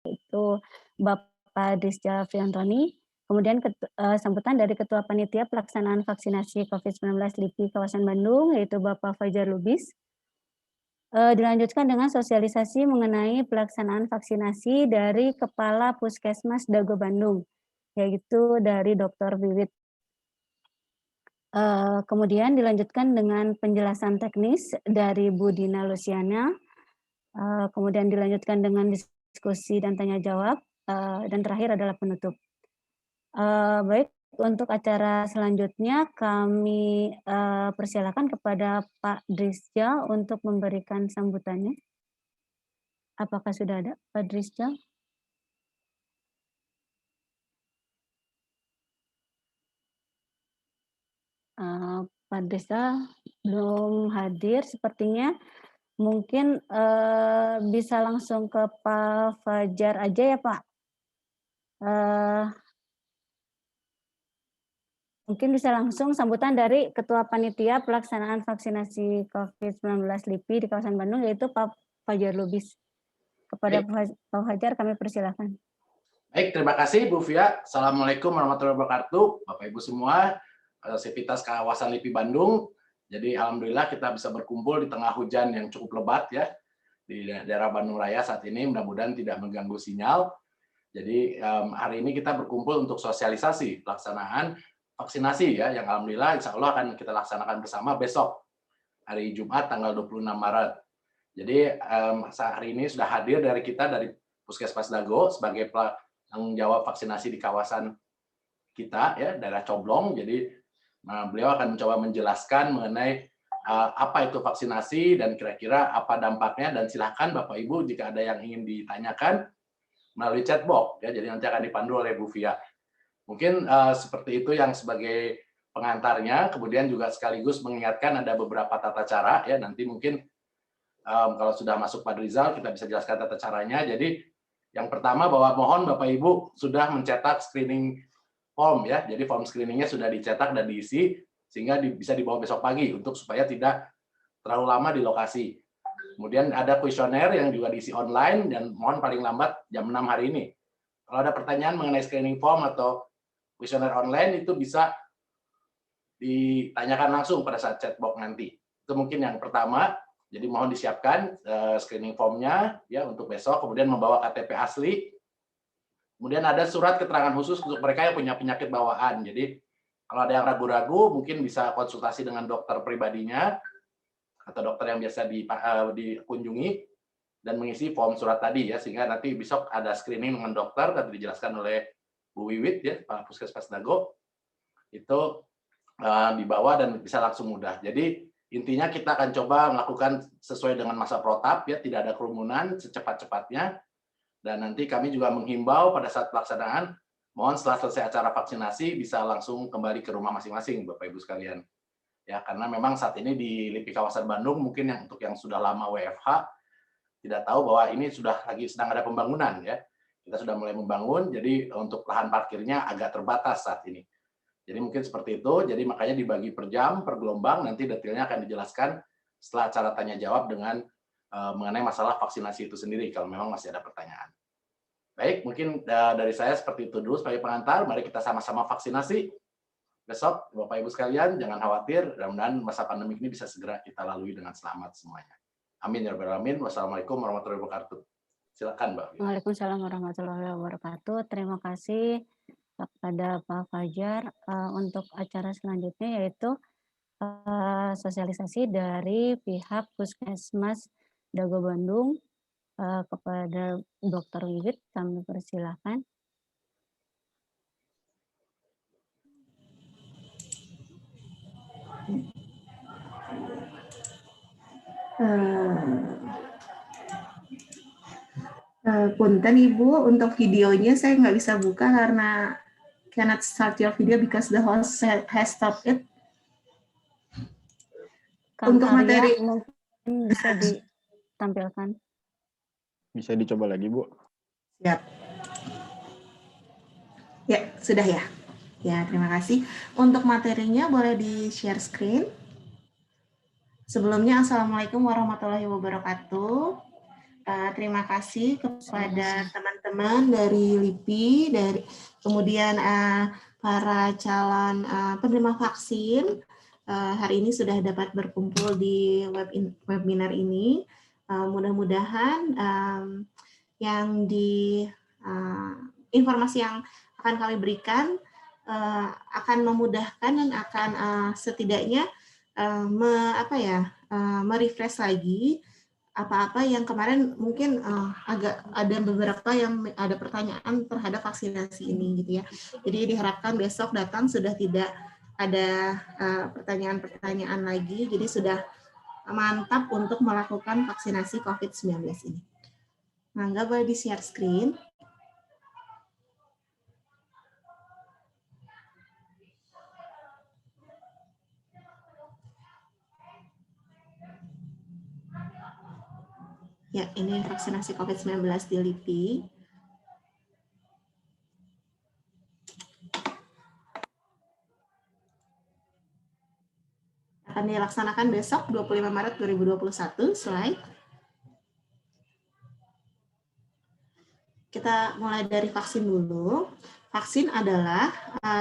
yaitu Bapak Drisja Friantoni, kemudian sambutan dari Ketua Panitia Pelaksanaan Vaksinasi COVID-19 LIPI Kawasan Bandung, yaitu Bapak Fajar Lubis. Dilanjutkan dengan sosialisasi mengenai pelaksanaan vaksinasi dari Kepala Puskesmas Dago Bandung, yaitu dari Dr. Wiwit. Kemudian dilanjutkan dengan penjelasan teknis dari Bu Dina Luciana, kemudian dilanjutkan dengan diskusi dan tanya jawab, dan terakhir adalah penutup. Baik, untuk acara selanjutnya kami persilakan kepada Pak Drisja untuk memberikan sambutannya. Apakah sudah ada Pak Drisja? Pak Drisja belum hadir sepertinya. Mungkin bisa langsung ke Pak Fajar aja ya Pak. Mungkin bisa langsung sambutan dari Ketua Panitia Pelaksanaan Vaksinasi COVID-19 LIPI di kawasan Bandung, yaitu Pak Fajar Lubis. Kepada Pak Fajar kami persilakan. Baik, terima kasih Bu Fia. Assalamualaikum warahmatullahi wabarakatuh. Bapak Ibu semua, Sivitas kawasan LIPI Bandung. Jadi alhamdulillah kita bisa berkumpul di tengah hujan yang cukup lebat ya di daerah Bandung Raya saat ini. Mudah-mudahan tidak mengganggu sinyal. Jadi hari ini kita berkumpul untuk sosialisasi pelaksanaan vaksinasi ya, yang alhamdulillah insya Allah akan kita laksanakan bersama besok hari Jumat tanggal 26 Maret. Jadi hari ini sudah hadir dari kita dari Puskesmas Dago sebagai tanggung jawab vaksinasi di kawasan kita ya, daerah Coblong. Jadi beliau akan mencoba menjelaskan mengenai apa itu vaksinasi dan kira-kira apa dampaknya, dan silakan Bapak Ibu jika ada yang ingin ditanyakan melalui chatbox ya, jadi nanti akan dipandu oleh Bu Fia. Mungkin seperti itu yang sebagai pengantarnya, kemudian juga sekaligus mengingatkan ada beberapa tata cara ya, nanti mungkin kalau sudah masuk Pak Rizal kita bisa jelaskan tata caranya. Jadi yang pertama bahwa mohon Bapak Ibu sudah mencetak screening form ya, jadi form screeningnya sudah dicetak dan diisi sehingga bisa dibawa besok pagi untuk supaya tidak terlalu lama di lokasi. Kemudian ada kuesioner yang juga diisi online dan mohon paling lambat jam 6 hari ini. Kalau ada pertanyaan mengenai screening form atau kuesioner online itu bisa ditanyakan langsung pada saat chatbox nanti. Itu mungkin yang pertama. Jadi mohon disiapkan screening formnya ya untuk besok, kemudian membawa KTP asli. Kemudian ada surat keterangan khusus untuk mereka yang punya penyakit bawaan. Jadi kalau ada yang ragu-ragu mungkin bisa konsultasi dengan dokter pribadinya atau dokter yang biasa dikunjungi dan mengisi form surat tadi ya, sehingga nanti besok ada screening dengan dokter tadi dijelaskan oleh Bu Wiwit ya, Pak Puskesmas Dago. Itu dibawa dan bisa langsung mudah. Jadi intinya kita akan coba melakukan sesuai dengan masa protap ya, tidak ada kerumunan secepat-cepatnya. Dan nanti kami juga menghimbau pada saat pelaksanaan, mohon setelah selesai acara vaksinasi bisa langsung kembali ke rumah masing-masing Bapak Ibu sekalian. Ya, karena memang saat ini di LIPI kawasan Bandung mungkin untuk yang sudah lama WFH tidak tahu bahwa ini sudah lagi sedang ada pembangunan ya. Kita sudah mulai membangun, jadi untuk lahan parkirnya agak terbatas saat ini. Jadi mungkin seperti itu, jadi makanya dibagi per jam, per gelombang, nanti detailnya akan dijelaskan setelah acara tanya jawab dengan mengenai masalah vaksinasi itu sendiri, kalau memang masih ada pertanyaan. Baik, mungkin dari saya seperti itu dulu sebagai pengantar, mari kita sama-sama vaksinasi. Besok, Bapak Ibu sekalian, jangan khawatir, mudah-mudahan masa pandemi ini bisa segera kita lalui dengan selamat semuanya. Amin ya rabbal alamin. Wassalamualaikum warahmatullahi wabarakatuh. Silakan, Mbak. Waalaikumsalam warahmatullahi wabarakatuh. Terima kasih kepada Pak Fajar. Untuk acara selanjutnya yaitu sosialisasi dari pihak Puskesmas Dago Bandung kepada Dr. Wiwit, kami persilahkan. Punten Ibu, untuk videonya saya nggak bisa buka karena cannot start your video because the host has stopped it. Untuk materi mungkin bisa ditampilkan. Bisa dicoba lagi, Bu. Siap. Ya, sudah ya. Ya, terima kasih. Untuk materinya boleh di-share screen. Sebelumnya, Assalamualaikum warahmatullahi wabarakatuh. Terima kasih kepada teman-teman dari LIPI, kemudian para calon penerima vaksin. Hari ini sudah dapat berkumpul di webinar ini. Mudah-mudahan informasi yang akan kami berikan akan memudahkan dan akan setidaknya merefresh lagi apa-apa yang kemarin mungkin agak ada beberapa yang ada pertanyaan terhadap vaksinasi ini gitu ya. Jadi diharapkan besok datang sudah tidak ada pertanyaan-pertanyaan lagi, jadi sudah mantap untuk melakukan vaksinasi COVID-19 ini. Mangga boleh di-share screen. Ya, ini vaksinasi COVID-19 di LIPI. Akan dilaksanakan besok 25 Maret 2021, slide. Kita mulai dari vaksin dulu. Vaksin adalah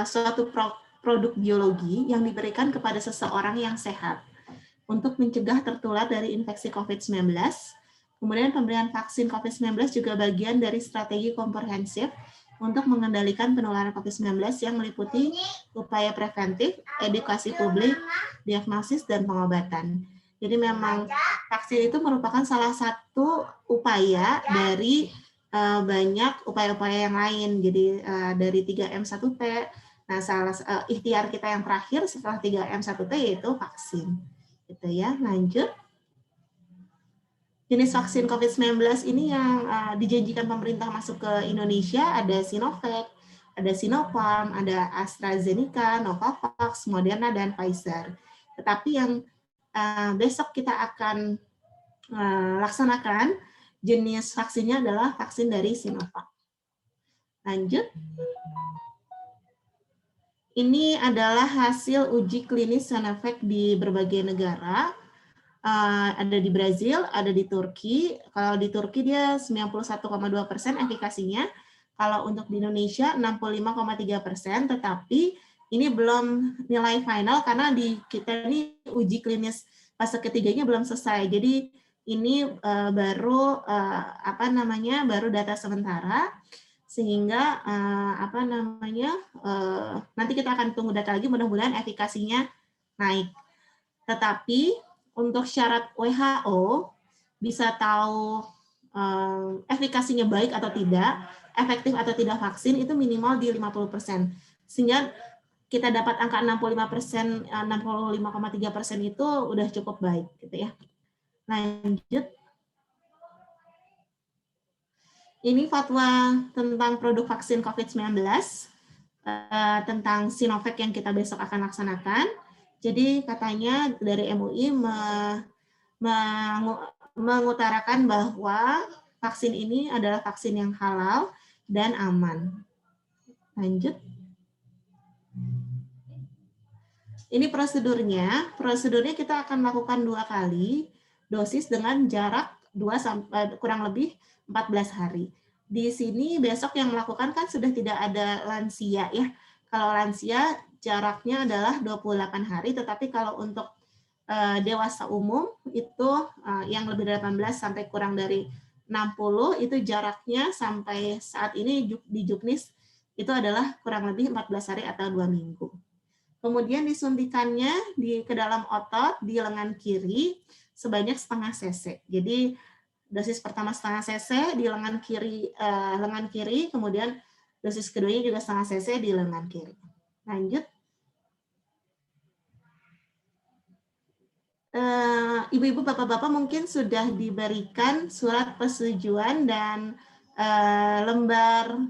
suatu produk biologi yang diberikan kepada seseorang yang sehat untuk mencegah tertular dari infeksi COVID-19. Kemudian pemberian vaksin COVID-19 juga bagian dari strategi komprehensif untuk mengendalikan penularan COVID-19 yang meliputi upaya preventif, edukasi publik, diagnosis, dan pengobatan. Jadi memang vaksin itu merupakan salah satu upaya dari banyak upaya-upaya yang lain. Jadi dari 3M1T, nah ikhtiar kita yang terakhir setelah 3M1T yaitu vaksin. Gitu ya, lanjut. Jenis vaksin COVID-19 ini yang dijanjikan pemerintah masuk ke Indonesia ada Sinovac, ada Sinopharm, ada AstraZeneca, Novavax, Moderna, dan Pfizer. Tetapi yang besok kita akan laksanakan jenis vaksinnya adalah vaksin dari Sinovac. Lanjut. Ini adalah hasil uji klinis Sinovac di berbagai negara. Ada di Brazil, ada di Turki. Kalau di Turki dia 91,2% efikasinya. Kalau untuk di Indonesia 65,3%, tetapi ini belum nilai final karena di kita ini uji klinis fase ketiganya belum selesai. Jadi ini baru baru data sementara, sehingga nanti kita akan tunggu data lagi, mudah-mudahan efikasinya naik. Tetapi untuk syarat WHO bisa tahu efikasinya baik atau tidak, efektif atau tidak vaksin itu minimal di 50%. Sehingga kita dapat angka 65%, 65,3% itu udah cukup baik gitu ya. Lanjut. Ini fatwa tentang produk vaksin COVID-19 tentang Sinovac yang kita besok akan laksanakan. Jadi katanya dari MUI mengutarakan bahwa vaksin ini adalah vaksin yang halal dan aman. Lanjut. Ini prosedurnya. Prosedurnya kita akan lakukan 2 kali dosis dengan jarak kurang lebih 14 hari. Di sini besok yang melakukan kan sudah tidak ada lansia ya. Kalau lansia jaraknya adalah 28 hari, tetapi kalau untuk dewasa umum itu yang lebih dari 18 sampai kurang dari 60 itu jaraknya sampai saat ini di Juknis itu adalah kurang lebih 14 hari atau 2 minggu. Kemudian disuntikannya ke dalam otot di lengan kiri sebanyak setengah cc. Jadi dosis pertama setengah cc di lengan kiri, kemudian dosis keduanya juga setengah cc di lengan kiri. Lanjut. Ibu-ibu, bapak-bapak mungkin sudah diberikan surat persetujuan dan lembar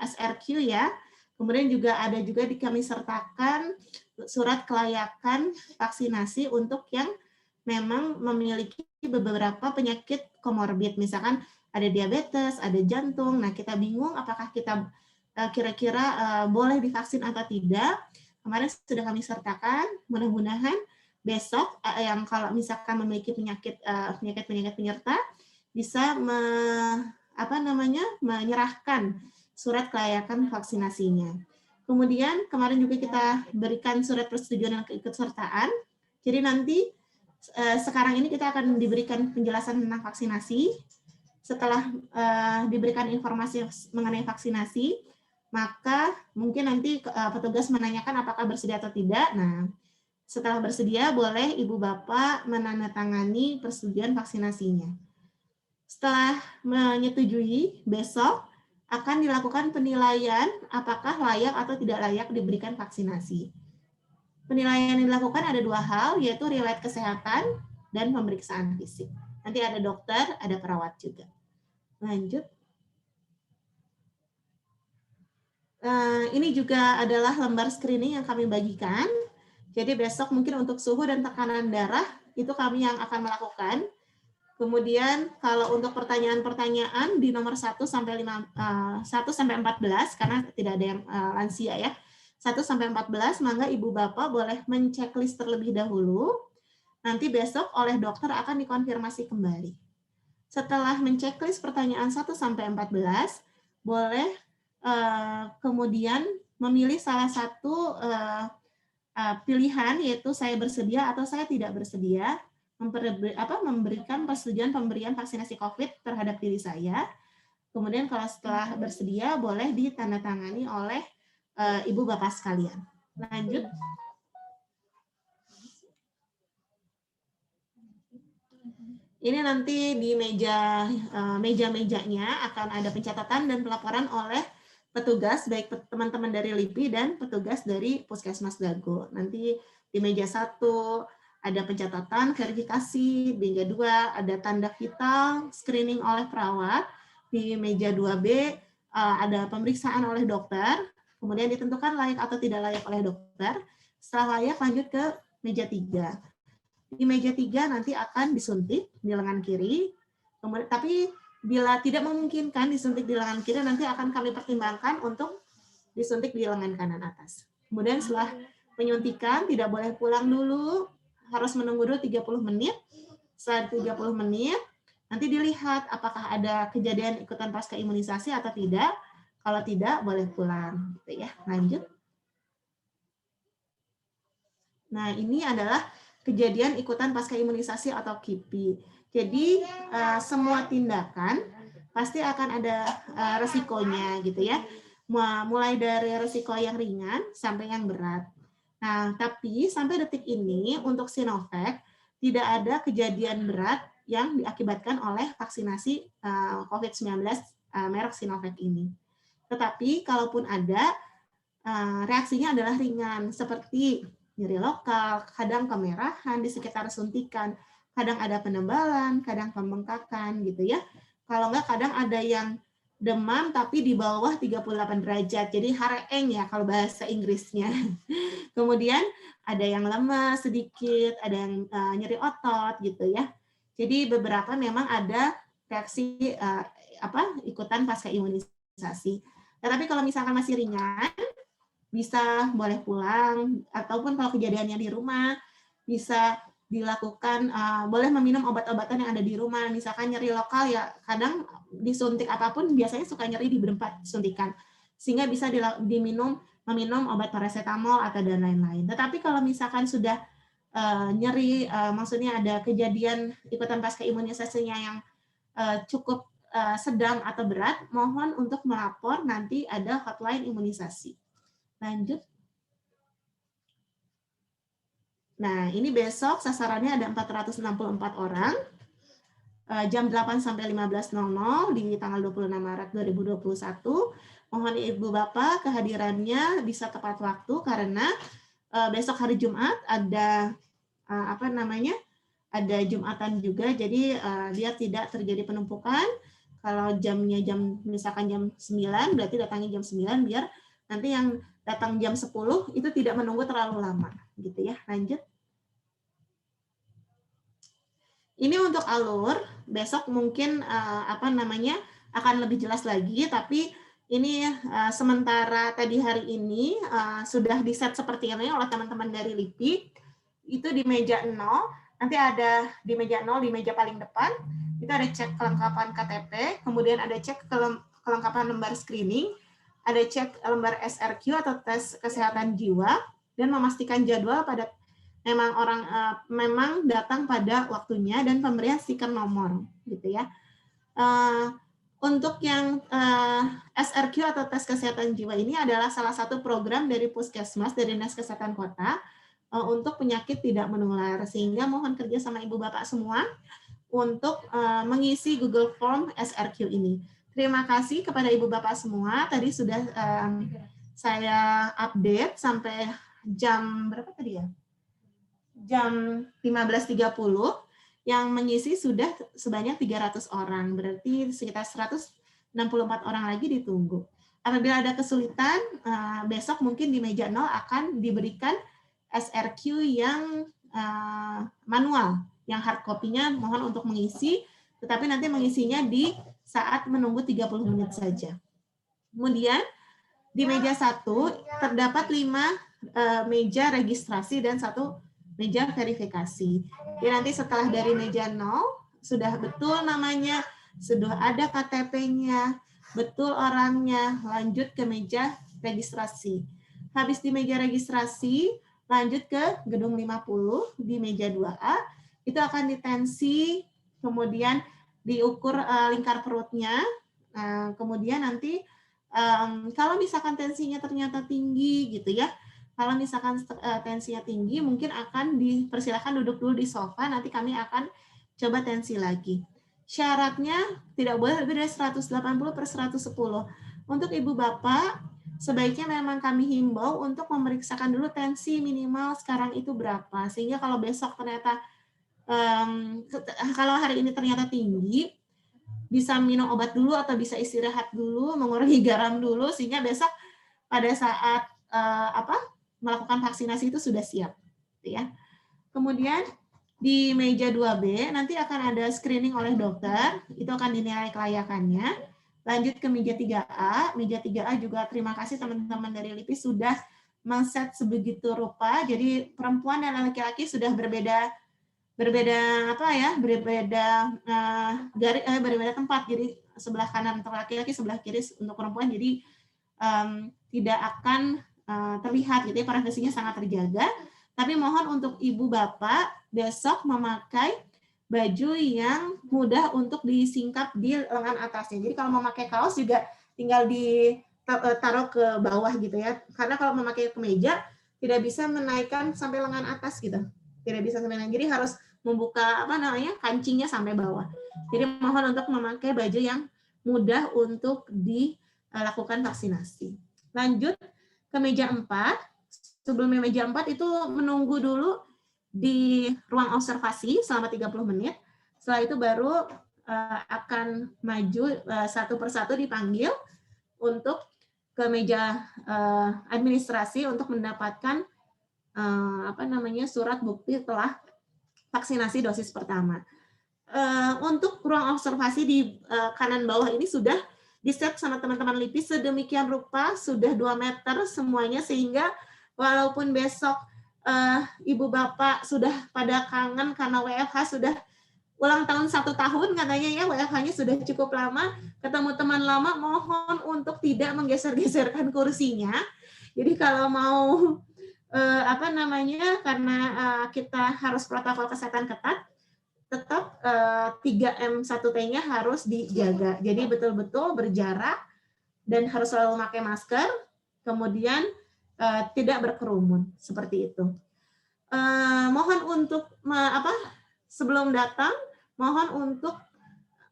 SRQ ya. Kemudian ada juga kami sertakan surat kelayakan vaksinasi untuk yang memang memiliki beberapa penyakit komorbid, misalkan ada diabetes, ada jantung. Nah, kita bingung apakah kita kira-kira boleh divaksin atau tidak. Kemarin sudah kami sertakan, mudah-mudahan besok yang kalau misalkan memiliki penyakit penyerta bisa menyerahkan surat kelayakan vaksinasinya. Kemudian kemarin juga kita berikan surat persetujuan dan keikutsertaan. Jadi nanti sekarang ini kita akan diberikan penjelasan tentang vaksinasi. Setelah diberikan informasi mengenai vaksinasi, maka mungkin nanti petugas menanyakan apakah bersedia atau tidak. Nah, setelah bersedia, boleh Ibu Bapak menandatangani persetujuan vaksinasinya. Setelah menyetujui, besok akan dilakukan penilaian apakah layak atau tidak layak diberikan vaksinasi. Penilaian yang dilakukan ada dua hal, yaitu riwayat kesehatan dan pemeriksaan fisik. Nanti ada dokter, ada perawat juga. Lanjut. Ini juga adalah lembar screening yang kami bagikan. Jadi besok mungkin untuk suhu dan tekanan darah, itu kami yang akan melakukan. Kemudian kalau untuk pertanyaan-pertanyaan di nomor 1 sampai 14, karena tidak ada yang lansia ya, 1 sampai 14, maka Ibu Bapak boleh menceklis terlebih dahulu. Nanti besok oleh dokter akan dikonfirmasi kembali. Setelah menceklis pertanyaan 1 sampai 14, boleh kemudian memilih salah satu pilihan, yaitu saya bersedia atau saya tidak bersedia memberikan persetujuan pemberian vaksinasi COVID terhadap diri saya. Kemudian kalau setelah bersedia, boleh ditandatangani oleh Ibu Bapak sekalian. Lanjut. Ini nanti di meja-mejanya akan ada pencatatan dan pelaporan oleh petugas, baik teman-teman dari LIPI dan petugas dari Puskesmas Dago. Nanti di meja 1 ada pencatatan, verifikasi, di meja 2 ada tanda vital, screening oleh perawat, di meja 2B ada pemeriksaan oleh dokter, kemudian ditentukan layak atau tidak layak oleh dokter. Setelah layak lanjut ke meja 3. Di meja 3 nanti akan disuntik di lengan kiri, kemudian, tapi bila tidak memungkinkan disuntik di lengan kiri, nanti akan kami pertimbangkan untuk disuntik di lengan kanan atas. Kemudian setelah penyuntikan, tidak boleh pulang dulu, harus menunggu dulu 30 menit. Setelah 30 menit, nanti dilihat apakah ada kejadian ikutan pasca imunisasi atau tidak. Kalau tidak, boleh pulang. Gitu ya. Lanjut. Nah, ini adalah kejadian ikutan pasca imunisasi atau KIPI. Jadi semua tindakan pasti akan ada resikonya gitu ya. Mulai dari resiko yang ringan sampai yang berat. Nah, tapi sampai detik ini untuk Sinovac tidak ada kejadian berat yang diakibatkan oleh vaksinasi COVID-19 merek Sinovac ini. Tetapi kalaupun ada, reaksinya adalah ringan seperti nyeri lokal, kadang kemerahan di sekitar suntikan, kadang ada penebalan, kadang pembengkakan gitu ya. Kalau enggak kadang ada yang demam tapi di bawah 38 derajat. Jadi hareeng ya kalau bahasa Inggrisnya. Kemudian ada yang lemas sedikit, ada yang nyeri otot gitu ya. Jadi beberapa memang ada reaksi ikutan pasca imunisasi. Tetapi kalau misalkan masih ringan, bisa boleh pulang, ataupun kalau kejadiannya di rumah bisa dilakukan, boleh meminum obat-obatan yang ada di rumah. Misalkan nyeri lokal ya kadang disuntik apapun biasanya suka nyeri di berempat suntikan, sehingga bisa meminum obat paracetamol atau dan lain-lain. Tetapi kalau misalkan sudah nyeri, maksudnya ada kejadian ikutan pasca imunisasinya yang cukup sedang atau berat, mohon untuk melapor, nanti ada hotline imunisasi. Lanjut. Nah, ini besok sasarannya ada 464 orang, jam 8 sampai 15.00 di tanggal 26 Maret 2021. Mohon Ibu Bapak kehadirannya bisa tepat waktu karena besok hari Jumat ada ada Jumatan juga, jadi biar tidak terjadi penumpukan. Kalau jamnya misalkan jam 9, berarti datangnya jam 9 biar nanti yang datang jam 10 itu tidak menunggu terlalu lama gitu ya. Lanjut. Ini untuk alur, besok mungkin akan lebih jelas lagi, tapi ini sementara tadi hari ini sudah di-set seperti ini oleh teman-teman dari LIPI. Itu di meja 0 nanti ada di meja 0, di meja paling depan, itu ada cek kelengkapan KTP, kemudian ada cek kelengkapan lembar screening, ada cek lembar SRQ atau tes kesehatan jiwa, dan memastikan jadwal pada memang datang pada waktunya dan pemberian stiker nomor, gitu ya. Untuk yang SRQ atau tes kesehatan jiwa ini adalah salah satu program dari Puskesmas, dari Dinas Kesehatan Kota, untuk penyakit tidak menular. Sehingga mohon kerja sama Ibu Bapak semua untuk mengisi Google Form SRQ ini. Terima kasih kepada Ibu Bapak semua. Tadi sudah saya update sampai jam berapa tadi ya? Jam 15.30. Yang mengisi sudah sebanyak 300 orang, berarti sekitar 164 orang lagi ditunggu. Apabila ada kesulitan, besok mungkin di meja 0 akan diberikan SRQ yang manual, yang hard copy-nya mohon untuk mengisi, tetapi nanti mengisinya di saat menunggu 30 menit saja. Kemudian di meja 1 terdapat 5 meja registrasi dan 1 meja verifikasi. Jadi nanti setelah dari meja 0, sudah betul namanya, sudah ada KTP-nya, betul orangnya, lanjut ke meja registrasi. Habis di meja registrasi, lanjut ke gedung 50 di meja 2A, itu akan ditensi, kemudian diukur lingkar perutnya, kemudian nanti kalau misalkan tensinya ternyata tinggi gitu ya, kalau misalkan tensinya tinggi, mungkin akan dipersilakan duduk dulu di sofa, nanti kami akan coba tensi lagi. Syaratnya tidak boleh lebih dari 180/110. Untuk Ibu Bapak, sebaiknya memang kami himbau untuk memeriksakan dulu tensi minimal sekarang itu berapa. Sehingga kalau besok ternyata, kalau hari ini ternyata tinggi, bisa minum obat dulu atau bisa istirahat dulu, mengurangi garam dulu, sehingga besok pada saat melakukan vaksinasi itu sudah siap, ya. Kemudian di meja 2B nanti akan ada screening oleh dokter, itu akan dinilai kelayakannya. Lanjut ke meja 3A, meja 3A juga terima kasih teman-teman dari LIPI sudah men-set sebegitu rupa, jadi perempuan dan laki-laki sudah berbeda tempat, jadi sebelah kanan untuk laki-laki, sebelah kiri untuk perempuan, jadi tidak akan terlihat gitu ya, privasinya sangat terjaga. Tapi mohon untuk Ibu Bapak besok memakai baju yang mudah untuk disingkap di lengan atasnya. Jadi kalau memakai kaos juga tinggal ditaruh ke bawah gitu ya. Karena kalau memakai kemeja tidak bisa menaikkan sampai lengan atas gitu. Tidak bisa sampai lengan. Jadi harus membuka kancingnya sampai bawah. Jadi mohon untuk memakai baju yang mudah untuk dilakukan vaksinasi. Lanjut ke meja 4. Sebelum meja 4 itu menunggu dulu di ruang observasi selama 30 menit. Setelah itu baru akan maju satu persatu dipanggil untuk ke meja administrasi untuk mendapatkan surat bukti telah vaksinasi dosis pertama. Untuk ruang observasi di kanan bawah ini sudah di-set sama teman-teman LIPI sedemikian rupa, sudah 2 meter semuanya, sehingga walaupun besok Ibu Bapak sudah pada kangen karena WFH sudah ulang tahun 1 tahun katanya ya, WFH-nya sudah cukup lama, ketemu teman lama, mohon untuk tidak menggeser-geserkan kursinya. Jadi kalau mau karena kita harus protokol kesehatan ketat, tetap 3M1T-nya harus dijaga. Jadi betul-betul berjarak dan harus selalu pakai masker, kemudian tidak berkerumun, seperti itu. Mohon untuk sebelum datang, mohon untuk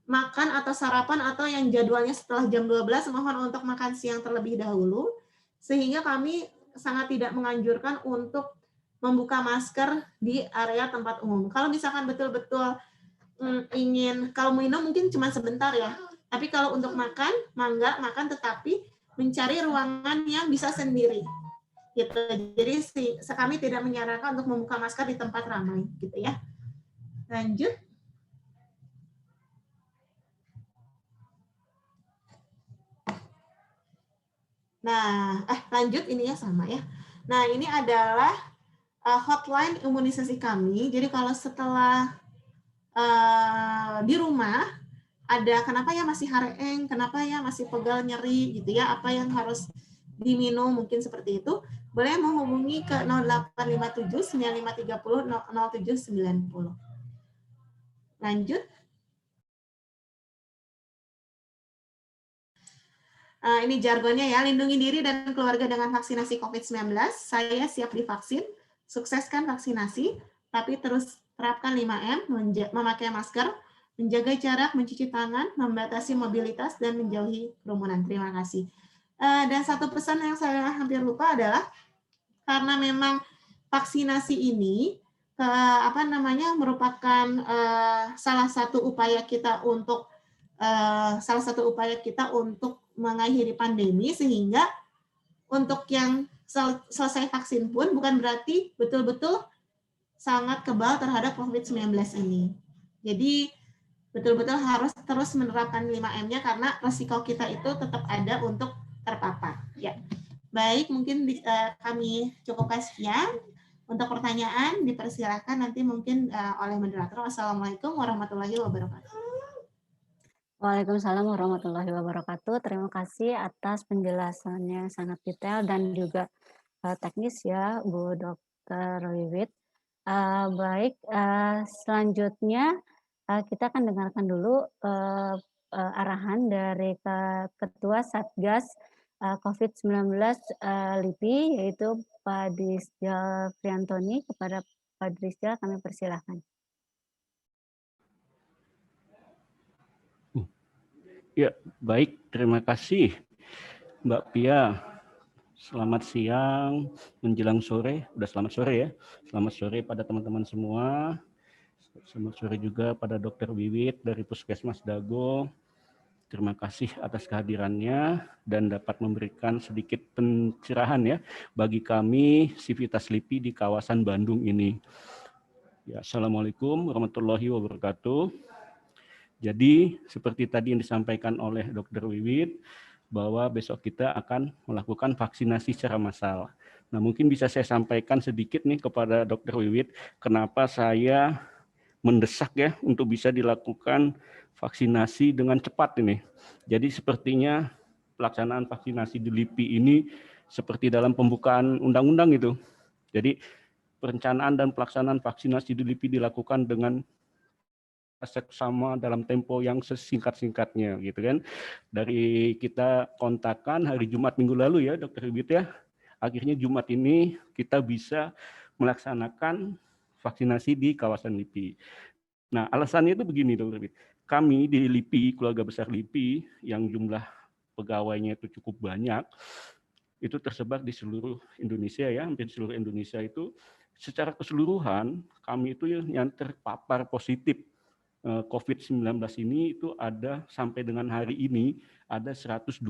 makan atau sarapan atau yang jadwalnya setelah jam 12, mohon untuk makan siang terlebih dahulu, sehingga kami sangat tidak menganjurkan untuk membuka masker di area tempat umum. Kalau misalkan betul-betul kalau minum mungkin cuma sebentar ya, tapi kalau untuk makan, mangga makan, tetapi mencari ruangan yang bisa sendiri. Gitu. Jadi kami tidak menyarankan untuk membuka masker di tempat ramai, gitu ya. Lanjut. Nah, lanjut ininya sama ya. Nah, ini adalah hotline imunisasi kami. Jadi kalau setelah di rumah ada kenapa ya masih hareeng, kenapa ya masih pegal nyeri gitu ya, apa yang harus diminum mungkin seperti itu, boleh menghubungi ke 0857 9530 0790. Lanjut. Ini jargonnya ya, lindungi diri dan keluarga dengan vaksinasi COVID-19. Saya siap divaksin, sukseskan vaksinasi, tapi terus terapkan 5M, memakai masker, menjaga jarak, mencuci tangan, membatasi mobilitas, dan menjauhi kerumunan. Terima kasih. Dan satu pesan yang saya hampir lupa adalah, karena memang vaksinasi ini merupakan salah satu upaya kita untuk mengakhiri pandemi, sehingga untuk yang selesai vaksin pun bukan berarti betul-betul sangat kebal terhadap COVID-19 ini. Jadi betul-betul harus terus menerapkan 5M-nya karena resiko kita itu tetap ada untuk terpapar. Ya, baik, mungkin kami cukupkan sekian. Untuk pertanyaan dipersilakan nanti mungkin oleh moderator. Wassalamualaikum warahmatullahi wabarakatuh. Waalaikumsalam warahmatullahi wabarakatuh. Terima kasih atas penjelasannya sangat detail dan juga teknis ya, Bu Dr. Wiwit. Baik, selanjutnya kita akan dengarkan dulu arahan dari Ketua Satgas COVID-19 LIPI, yaitu Pak Drisjal Priantoni. Kepada Pak Drisjal kami persilahkan. Ya, baik. Terima kasih, Mbak Pia. Selamat siang, menjelang sore. Udah selamat sore ya. Selamat sore pada teman-teman semua. Selamat sore juga pada Dr. Wiwit dari Puskesmas Dago. Terima kasih atas kehadirannya dan dapat memberikan sedikit pencerahan ya bagi kami Sivitas LIPI di kawasan Bandung ini. Ya, Assalamualaikum warahmatullahi wabarakatuh. Jadi seperti tadi yang disampaikan oleh Dr. Wiwit, bahwa besok kita akan melakukan vaksinasi secara massal. Nah, mungkin bisa saya sampaikan sedikit nih kepada Dr. Wiwit, kenapa saya mendesak ya untuk bisa dilakukan vaksinasi dengan cepat ini. Jadi sepertinya pelaksanaan vaksinasi di LIPI ini seperti dalam pembukaan undang-undang itu. Jadi perencanaan dan pelaksanaan vaksinasi di LIPI dilakukan dengan sama dalam tempo yang sesingkat-singkatnya gitu kan. Dari kita kontakkan hari Jumat minggu lalu ya Dr. Wiwit ya, akhirnya Jumat ini kita bisa melaksanakan vaksinasi di kawasan LIPI. Nah, alasannya itu begini Dr. Wiwit, kami di LIPI, keluarga besar LIPI yang jumlah pegawainya itu cukup banyak, itu tersebar di seluruh Indonesia ya, hampir seluruh Indonesia itu secara keseluruhan kami itu yang terpapar positif COVID-19 ini itu ada sampai dengan hari ini ada 112.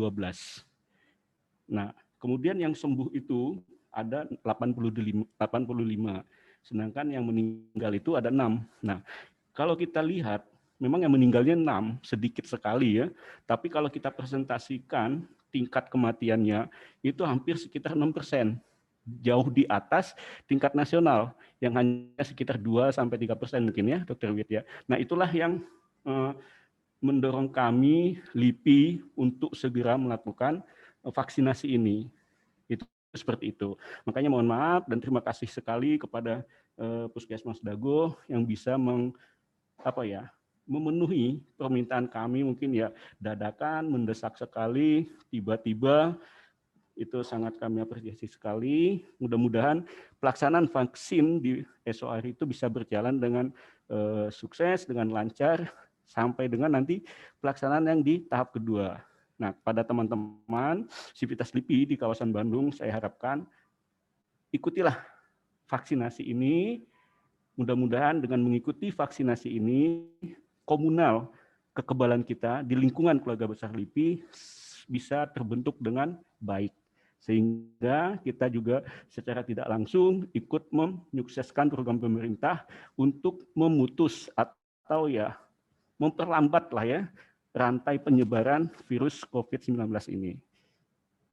Nah, kemudian yang sembuh itu ada 85, sedangkan yang meninggal itu ada 6. Nah, kalau kita lihat memang yang meninggalnya 6, sedikit sekali ya, tapi kalau kita presentasikan tingkat kematiannya itu hampir sekitar 6%. Jauh di atas tingkat nasional yang hanya sekitar 2-3% mungkin ya Dr. Wiwit ya. Nah itulah yang mendorong kami LIPI untuk segera melakukan vaksinasi ini. Itu seperti itu. Makanya mohon maaf dan terima kasih sekali kepada Puskesmas Dago yang bisa memenuhi permintaan kami, mungkin ya dadakan, mendesak sekali, tiba-tiba. Itu sangat kami apresiasi sekali. Mudah-mudahan pelaksanaan vaksin di esok hari itu bisa berjalan dengan sukses, dengan lancar, sampai dengan nanti pelaksanaan yang di tahap kedua. Nah, pada teman-teman Sivitas LIPI di kawasan Bandung, saya harapkan ikutilah vaksinasi ini. Mudah-mudahan dengan mengikuti vaksinasi ini, komunal kekebalan kita di lingkungan keluarga besar LIPI bisa terbentuk dengan baik. Sehingga kita juga secara tidak langsung ikut menyukseskan program pemerintah untuk memutus atau ya memperlambat lah ya rantai penyebaran virus COVID-19 ini.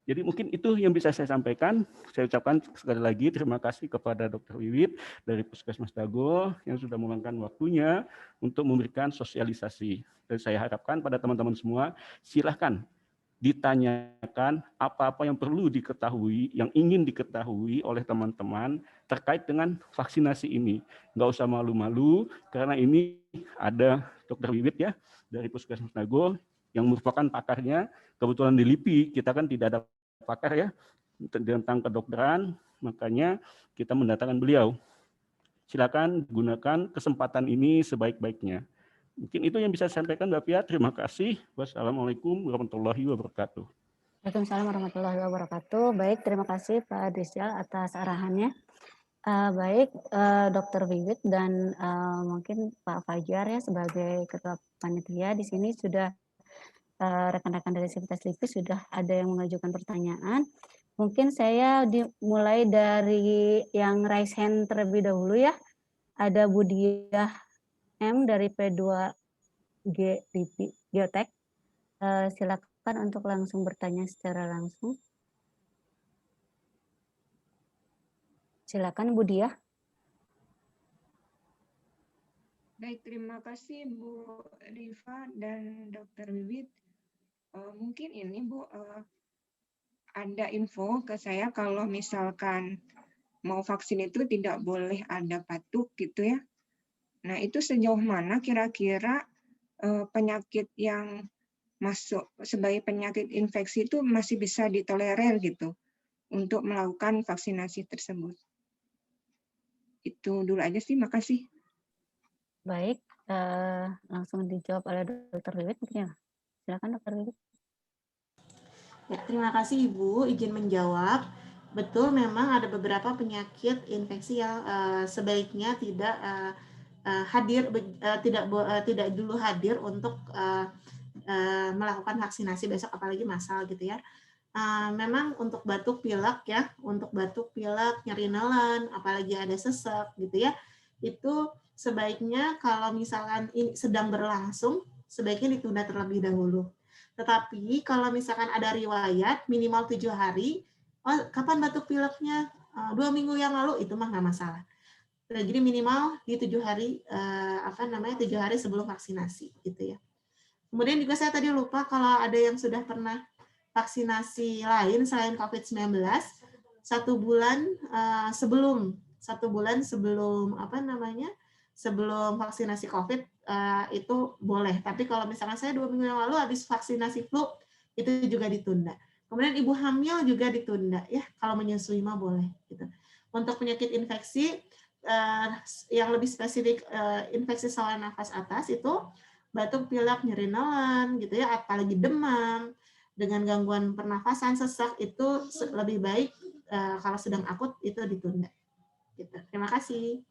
Jadi mungkin itu yang bisa saya sampaikan. Saya ucapkan sekali lagi terima kasih kepada Dr. Wiwit dari Puskesmas Dago yang sudah meluangkan waktunya untuk memberikan sosialisasi. Dan saya harapkan pada teman-teman semua, silahkan ditanyakan apa-apa yang perlu diketahui, yang ingin diketahui oleh teman-teman terkait dengan vaksinasi ini. Nggak usah malu-malu, karena ini ada Dr. Wiwit ya dari Puskesmas Dago yang merupakan pakarnya. Kebetulan di LIPI kita kan tidak ada pakar ya tentang kedokteran, makanya kita mendatangkan beliau. Silakan gunakan kesempatan ini sebaik-baiknya. Mungkin itu yang bisa saya sampaikan, Mbak Pia. Terima kasih. Wassalamualaikum warahmatullahi wabarakatuh. Waalaikumsalam warahmatullahi wabarakatuh. Baik, terima kasih Pak Drisjal atas arahannya. Baik, Dr. Wiwit dan mungkin Pak Fajar ya sebagai ketua panitia di sini sudah rekan-rekan dari Sivitas LIPI sudah ada yang mengajukan pertanyaan. Mungkin saya dimulai dari yang raise hand terlebih dahulu ya. Ada Budiah M dari P2G LIPI Geotek. Silakan untuk langsung bertanya secara langsung. Silakan Budiah. Baik, terima kasih Bu Rifa dan Dr. Wiwit. Mungkin ini Bu, ada info ke saya kalau misalkan mau vaksin itu tidak boleh ada batuk gitu ya. Nah itu sejauh mana kira-kira penyakit yang masuk sebagai penyakit infeksi itu masih bisa ditolerir gitu untuk melakukan vaksinasi tersebut. Itu dulu aja sih, makasih. Baik, langsung dijawab oleh Dr. Wiwit mungkin ya. Silakan Dr. Wiwit. Ya, terima kasih Ibu, izin menjawab. Betul, memang ada beberapa penyakit infeksi yang sebaiknya tidak tidak dulu hadir untuk melakukan vaksinasi besok, apalagi massal gitu ya. Memang untuk batuk pilek ya, untuk batuk pilek, nyeri nelan, apalagi ada sesak gitu ya, itu sebaiknya kalau misalkan ini sedang berlangsung, sebaiknya ditunda terlebih dahulu. Tetapi kalau misalkan ada riwayat minimal 7 hari, oh kapan batuk pileknya? 2 minggu yang lalu, itu mah nggak masalah. Jadi minimal di 7 hari 7 hari sebelum vaksinasi gitu ya. Kemudian juga saya tadi lupa kalau ada yang sudah pernah vaksinasi lain selain COVID-19 1 bulan sebelum sebelum vaksinasi COVID itu boleh. Tapi kalau misalkan saya 2 minggu yang lalu habis vaksinasi flu, itu juga ditunda. Kemudian ibu hamil juga ditunda ya, kalau menyusui mah boleh gitu. Untuk penyakit infeksi yang lebih spesifik infeksi saluran nafas atas itu batuk pilek, nyeri nelan gitu ya, apalagi demam dengan gangguan pernafasan, sesak, itu lebih baik kalau sedang akut itu ditunda. Gitu. Terima kasih.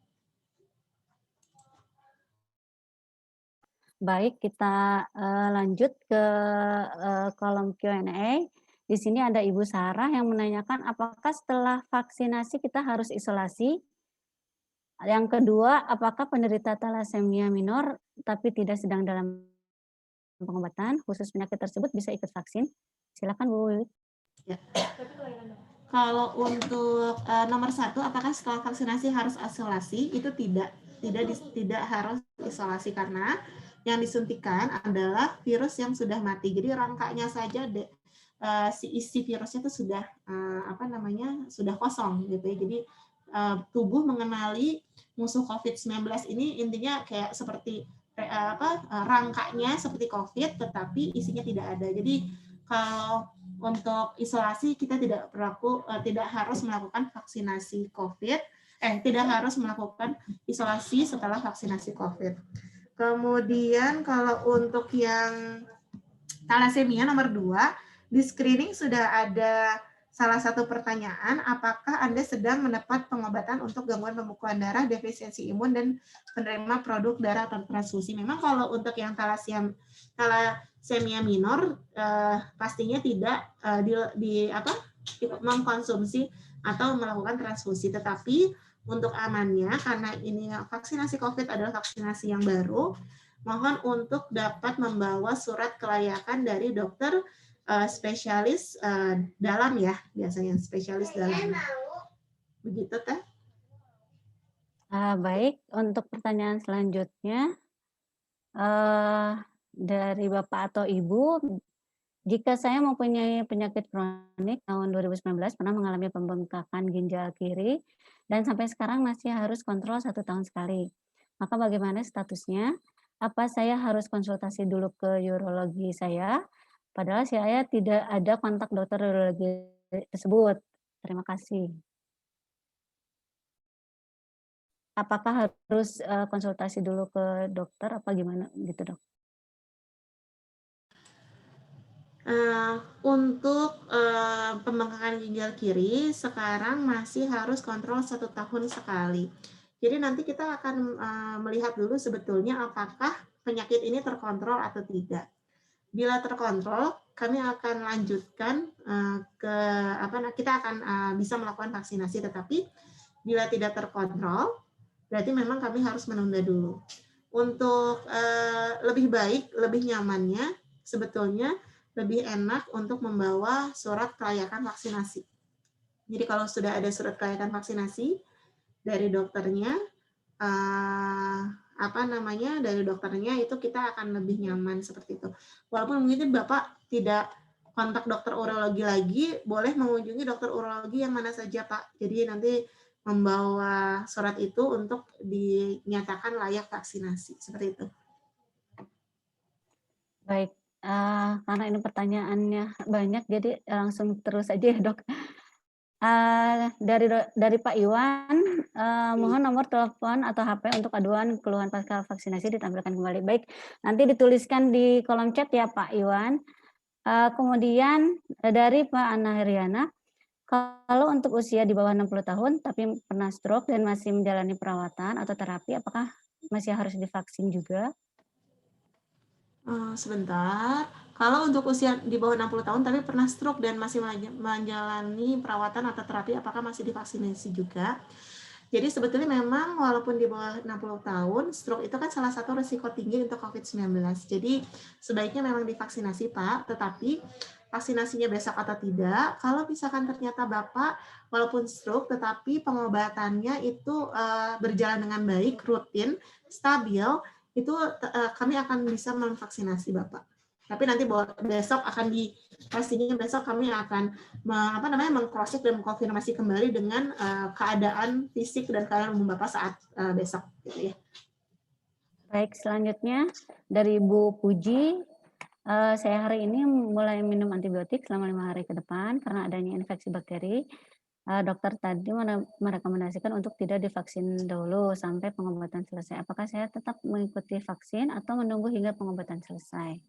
Baik, kita lanjut ke kolom Q&A. Di sini ada Ibu Sarah yang menanyakan apakah setelah vaksinasi kita harus isolasi? Yang kedua, apakah penderita thalassemia minor tapi tidak sedang dalam pengobatan khusus penyakit tersebut bisa ikut vaksin? Silakan Bu Wiwit. Ya. Kalau untuk nomor 1, apakah setelah vaksinasi harus isolasi? Itu tidak harus isolasi karena yang disuntikan adalah virus yang sudah mati. Jadi rangkanya saja si isi virusnya itu sudah sudah kosong gitu ya. Jadi tubuh mengenali musuh COVID-19 ini intinya kayak seperti rangkanya seperti COVID tetapi isinya tidak ada. Jadi kalau untuk isolasi kita tidak harus melakukan vaksinasi COVID, tidak harus melakukan isolasi setelah vaksinasi COVID. Kemudian kalau untuk yang thalassemia nomor 2, di screening sudah ada salah satu pertanyaan, apakah Anda sedang mendapat pengobatan untuk gangguan pembekuan darah, defisiensi imun, dan penerima produk darah atau transfusi. Memang kalau untuk yang thalassemia minor, pastinya tidak mengkonsumsi atau melakukan transfusi. Tetapi untuk amannya, karena ini vaksinasi COVID adalah vaksinasi yang baru, mohon untuk dapat membawa surat kelayakan dari dokter spesialis dalam ya, biasanya spesialis dalam. Begitu Teh. Baik, untuk pertanyaan selanjutnya dari Bapak atau Ibu, jika saya mempunyai penyakit kronik tahun 2019 pernah mengalami pembengkakan ginjal kiri dan sampai sekarang masih harus kontrol 1 tahun sekali. Maka bagaimana statusnya? Apa saya harus konsultasi dulu ke urologi saya? Padahal saya tidak ada kontak dokter urologi tersebut. Terima kasih. Apakah harus konsultasi dulu ke dokter apa gimana gitu, Dok? Untuk pembengkakan ginjal kiri sekarang masih harus kontrol 1 tahun sekali. Jadi nanti kita akan melihat dulu sebetulnya apakah penyakit ini terkontrol atau tidak. Bila terkontrol, kami akan lanjutkan kita akan bisa melakukan vaksinasi. Tetapi bila tidak terkontrol, berarti memang kami harus menunda dulu. Untuk lebih baik, lebih nyamannya, sebetulnya lebih enak untuk membawa surat kelayakan vaksinasi. Jadi kalau sudah ada surat kelayakan vaksinasi dari dokternya, dari dokternya itu kita akan lebih nyaman seperti itu. Walaupun mungkin Bapak tidak kontak dokter urologi lagi, boleh mengunjungi dokter urologi yang mana saja Pak. Jadi nanti membawa surat itu untuk dinyatakan layak vaksinasi seperti itu. Baik, karena ini pertanyaannya banyak, jadi langsung terus aja ya Dok. Dari Pak Iwan, mohon nomor telepon atau HP untuk aduan keluhan pasca vaksinasi ditampilkan kembali. Baik, nanti dituliskan di kolom chat ya Pak Iwan. Kemudian dari Pak Ana Heriana, kalau untuk usia di bawah 60 tahun tapi pernah stroke dan masih menjalani perawatan atau terapi, apakah masih harus divaksin juga? Sebentar. Kalau untuk usia di bawah 60 tahun tapi pernah stroke dan masih menjalani perawatan atau terapi, apakah masih divaksinasi juga? Jadi sebetulnya memang walaupun di bawah 60 tahun, stroke itu kan salah satu risiko tinggi untuk COVID-19. Jadi sebaiknya memang divaksinasi Pak, tetapi vaksinasinya besok atau tidak, kalau misalkan ternyata Bapak walaupun stroke tetapi pengobatannya itu berjalan dengan baik, rutin, stabil, itu kami akan bisa memvaksinasi Bapak. Tapi nanti besok akan pastinya besok kami akan meng-cross-check dan mengkonfirmasi kembali dengan keadaan fisik dan keadaan umum Bapak saat besok gitu ya. Baik, selanjutnya dari Bu Puji, saya hari ini mulai minum antibiotik selama 5 hari ke depan karena adanya infeksi bakteri. Dokter tadi merekomendasikan untuk tidak divaksin dahulu sampai pengobatan selesai. Apakah saya tetap mengikuti vaksin atau menunggu hingga pengobatan selesai?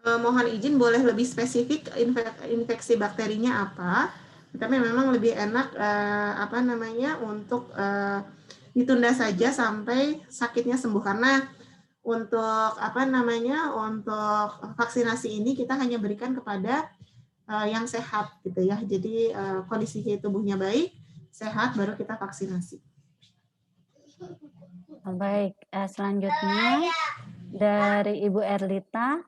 Mohon izin boleh lebih spesifik infeksi bakterinya apa? Tapi memang lebih enak untuk ditunda saja sampai sakitnya sembuh karena untuk untuk vaksinasi ini kita hanya berikan kepada yang sehat gitu ya. Jadi kondisi tubuhnya baik, sehat baru kita vaksinasi. Baik, selanjutnya dari Ibu Erlita,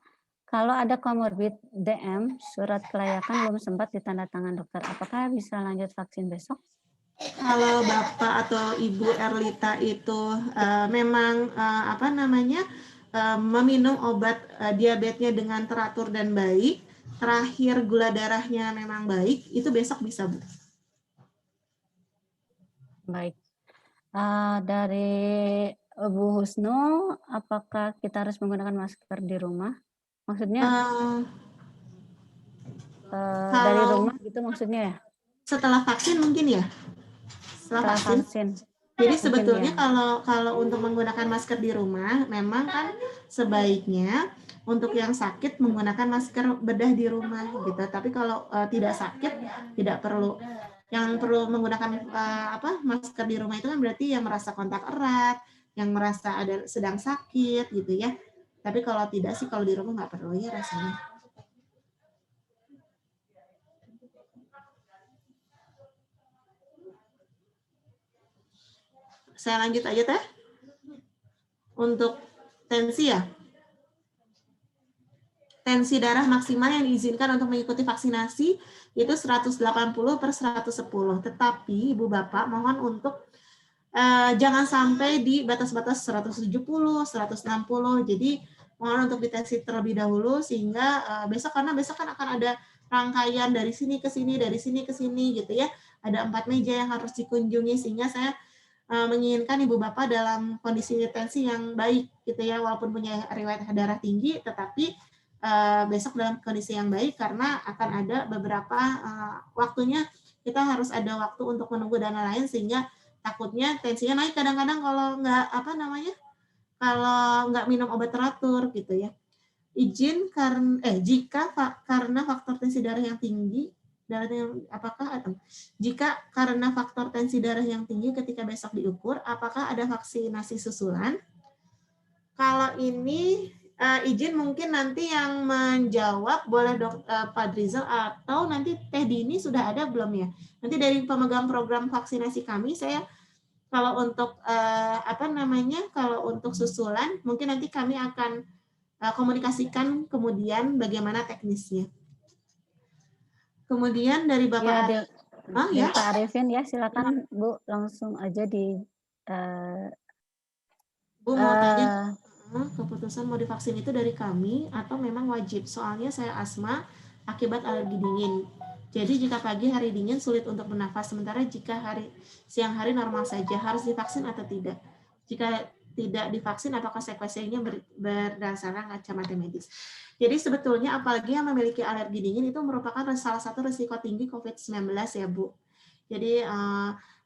kalau ada komorbid DM, surat kelayakan belum sempat ditandatangan dokter, apakah bisa lanjut vaksin besok? Kalau Bapak atau Ibu Erlita itu memang meminum obat diabetesnya dengan teratur dan baik, terakhir gula darahnya memang baik, itu besok bisa Bu. Baik. Dari Bu Husnu, apakah kita harus menggunakan masker di rumah? Maksudnya dari rumah gitu maksudnya ya? Setelah vaksin mungkin ya? Setelah vaksin. Jadi sebetulnya ya. kalau untuk menggunakan masker di rumah, memang kan sebaiknya untuk yang sakit menggunakan masker bedah di rumah gitu. Tapi kalau tidak sakit tidak perlu. Yang perlu menggunakan masker di rumah itu kan berarti yang merasa kontak erat, yang merasa sedang sakit gitu ya. Tapi kalau tidak sih kalau di rumah nggak perlu ya rasanya. Saya lanjut aja Teh. Untuk tensi ya. tensi darah maksimal yang diizinkan untuk mengikuti vaksinasi itu 180/110. Tetapi Ibu Bapak mohon untuk jangan sampai di batas-batas 170, 160. Jadi mohon untuk dites terlebih dahulu sehingga karena besok kan akan ada rangkaian dari sini ke sini, dari sini ke sini gitu ya. Ada 4 meja yang harus dikunjungi sehingga saya menginginkan Ibu Bapak dalam kondisi tensi yang baik gitu ya, walaupun punya riwayat darah tinggi tetapi besok dalam kondisi yang baik karena akan ada beberapa waktunya kita harus ada waktu untuk menunggu dan lain-lain sehingga takutnya tensinya naik kadang-kadang kalau nggak minum obat teratur gitu ya. Izin jika karena faktor tensi darah yang tinggi, jika karena faktor tensi darah yang tinggi ketika besok diukur, apakah ada vaksinasi susulan? Kalau ini izin mungkin nanti yang menjawab boleh Pak Drizal atau nanti Teh Dini sudah ada belum ya? Nanti dari pemegang program vaksinasi kami saya kalau untuk kalau untuk susulan mungkin nanti kami akan komunikasikan kemudian bagaimana teknisnya. Kemudian dari Bapak Pak Arifin ya silakan Bu langsung aja di Bu mau tanya keputusan mau divaksin itu dari kami atau memang wajib? Soalnya saya asma akibat alergi dingin. Jadi jika pagi hari dingin sulit untuk bernafas, sementara jika siang hari normal saja, harus divaksin atau tidak? Jika tidak divaksin, apakah konsekuensinya berdasarkan kacamata medis? Jadi sebetulnya apalagi yang memiliki alergi dingin itu merupakan salah satu risiko tinggi COVID-19 ya Bu. Jadi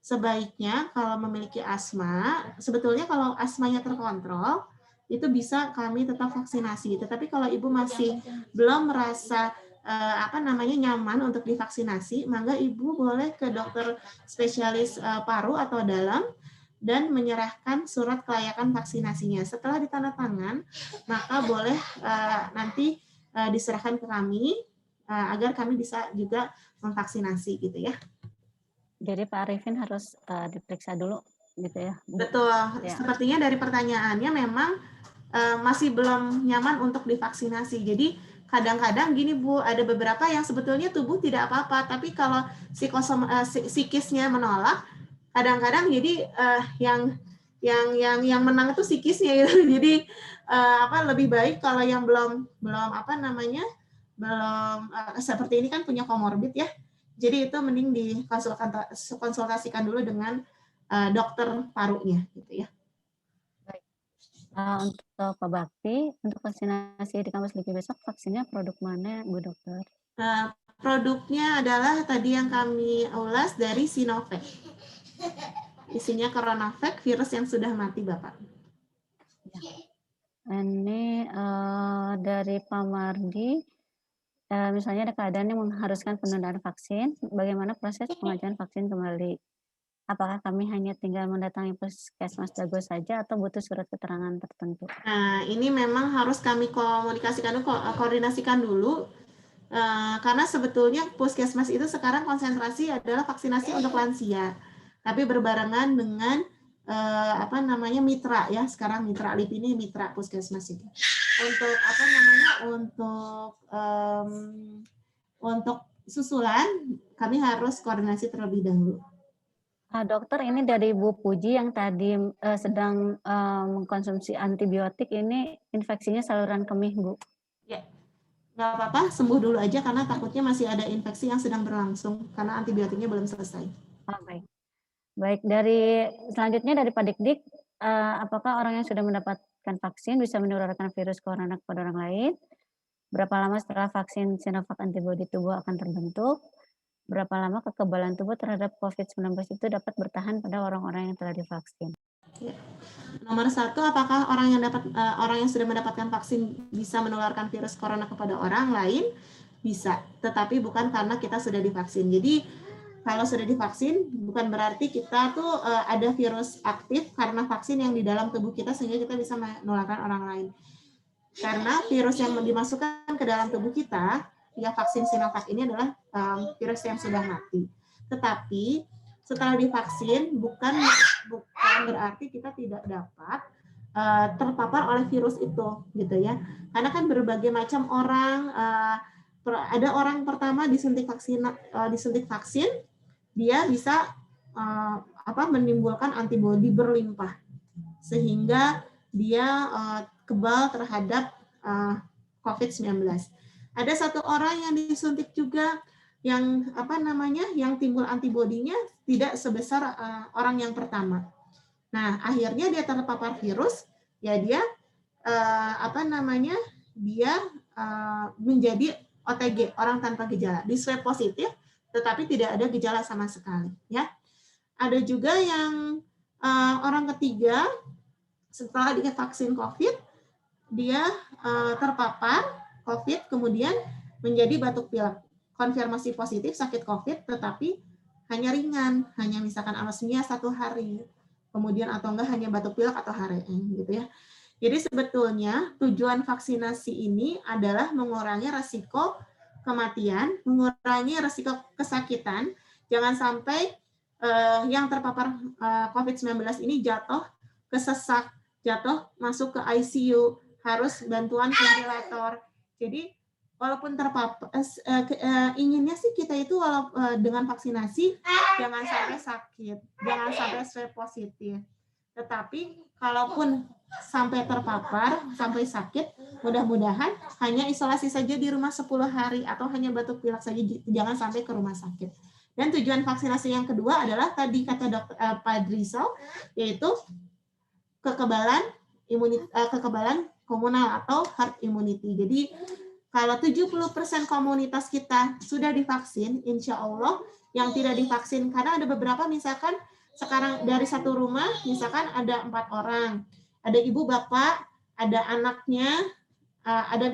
sebaiknya kalau memiliki asma, sebetulnya kalau asmanya terkontrol, itu bisa kami tetap vaksinasi. Tetapi kalau Ibu masih belum merasa nyaman untuk divaksinasi, maka Ibu boleh ke dokter spesialis paru atau dalam dan menyerahkan surat kelayakan vaksinasinya. Setelah ditandatangan, maka boleh nanti diserahkan ke kami agar kami bisa juga memvaksinasi gitu ya. Jadi Pak Arifin harus diperiksa dulu gitu ya. Betul. Ya. Sepertinya dari pertanyaannya memang masih belum nyaman untuk divaksinasi. Jadi kadang-kadang gini Bu, ada beberapa yang sebetulnya tubuh tidak apa-apa, tapi kalau psikisnya menolak, kadang-kadang jadi yang menang itu psikisnya gitu. Jadi lebih baik kalau yang belum seperti ini kan punya komorbid ya. Jadi itu mending dikonsultasikan dulu dengan dokter parunya gitu ya. Untuk Pak Bakti, untuk vaksinasi di kampus LIPI besok, vaksinnya produk mana, Bu Dokter? Produknya adalah tadi yang kami ulas dari Sinovac. Isinya CoronaVac, virus yang sudah mati, Bapak. Ya. Ini dari Pak Mardi, misalnya ada keadaan yang mengharuskan penundaan vaksin, bagaimana proses pengajuan vaksin kembali? Apakah kami hanya tinggal mendatangi puskesmas dago saja atau butuh surat keterangan tertentu? Nah, ini memang harus kami koordinasikan dulu, karena sebetulnya puskesmas itu sekarang konsentrasi adalah vaksinasi untuk lansia, tapi berbarengan dengan mitra ya, sekarang mitra LIPI ini mitra puskesmas itu. Untuk susulan kami harus koordinasi terlebih dahulu. Dokter, ini dari Bu Puji yang tadi sedang mengkonsumsi antibiotik, ini infeksinya saluran kemih, Bu. Ya, nggak apa-apa, sembuh dulu aja karena takutnya masih ada infeksi yang sedang berlangsung karena antibiotiknya belum selesai. Baik. Selanjutnya dari Pak Dik-Dik, apakah orang yang sudah mendapatkan vaksin bisa menularkan virus corona kepada orang lain? Berapa lama setelah vaksin Sinovac antibodi tubuh akan terbentuk? Berapa lama kekebalan tubuh terhadap COVID-19 itu dapat bertahan pada orang-orang yang telah divaksin? Ya. Nomor 1, apakah orang yang sudah mendapatkan vaksin bisa menularkan virus corona kepada orang lain? Bisa, tetapi bukan karena kita sudah divaksin. Jadi kalau sudah divaksin bukan berarti kita tuh ada virus aktif karena vaksin yang di dalam tubuh kita sehingga kita bisa menularkan orang lain. Karena virus yang dimasukkan ke dalam tubuh kita via vaksin Sinovac ini adalah virus yang sudah mati. Tetapi setelah divaksin bukan berarti kita tidak dapat terpapar oleh virus itu, gitu ya. Karena kan berbagai macam orang, ada orang pertama disuntik vaksin, dia bisa menimbulkan antibodi berlimpah sehingga dia kebal terhadap COVID-19. Ada satu orang yang disuntik juga yang yang timbul antibodinya tidak sebesar orang yang pertama. Nah, akhirnya dia terpapar virus, ya dia dia menjadi OTG, orang tanpa gejala. Di swab positif, tetapi tidak ada gejala sama sekali. Ya, ada juga yang orang ketiga setelah divaksin COVID, dia terpapar COVID, kemudian menjadi batuk pilek. Konfirmasi positif sakit COVID, tetapi hanya ringan, hanya misalkan anosmia 1 hari, kemudian atau enggak hanya batuk pilek atau HRN, gitu ya. Jadi sebetulnya tujuan vaksinasi ini adalah mengurangi resiko kematian, mengurangi resiko kesakitan. Jangan sampai yang terpapar COVID-19 ini jatuh, kesesak, jatuh masuk ke ICU, harus bantuan ventilator. Jadi walaupun terpapar, inginnya sih kita itu dengan vaksinasi jangan sampai sakit, jangan sampai swab positif. Tetapi kalaupun sampai terpapar, sampai sakit, mudah-mudahan hanya isolasi saja di rumah 10 hari atau hanya batuk pilek saja, jangan sampai ke rumah sakit. Dan tujuan vaksinasi yang kedua adalah tadi kata Dr. Pak Drisol, yaitu kekebalan komunal atau herd immunity. Jadi kalau 70% komunitas kita sudah divaksin, insya Allah yang tidak divaksin, karena ada beberapa misalkan sekarang dari satu rumah, misalkan ada 4 orang, ada ibu bapak, ada anaknya,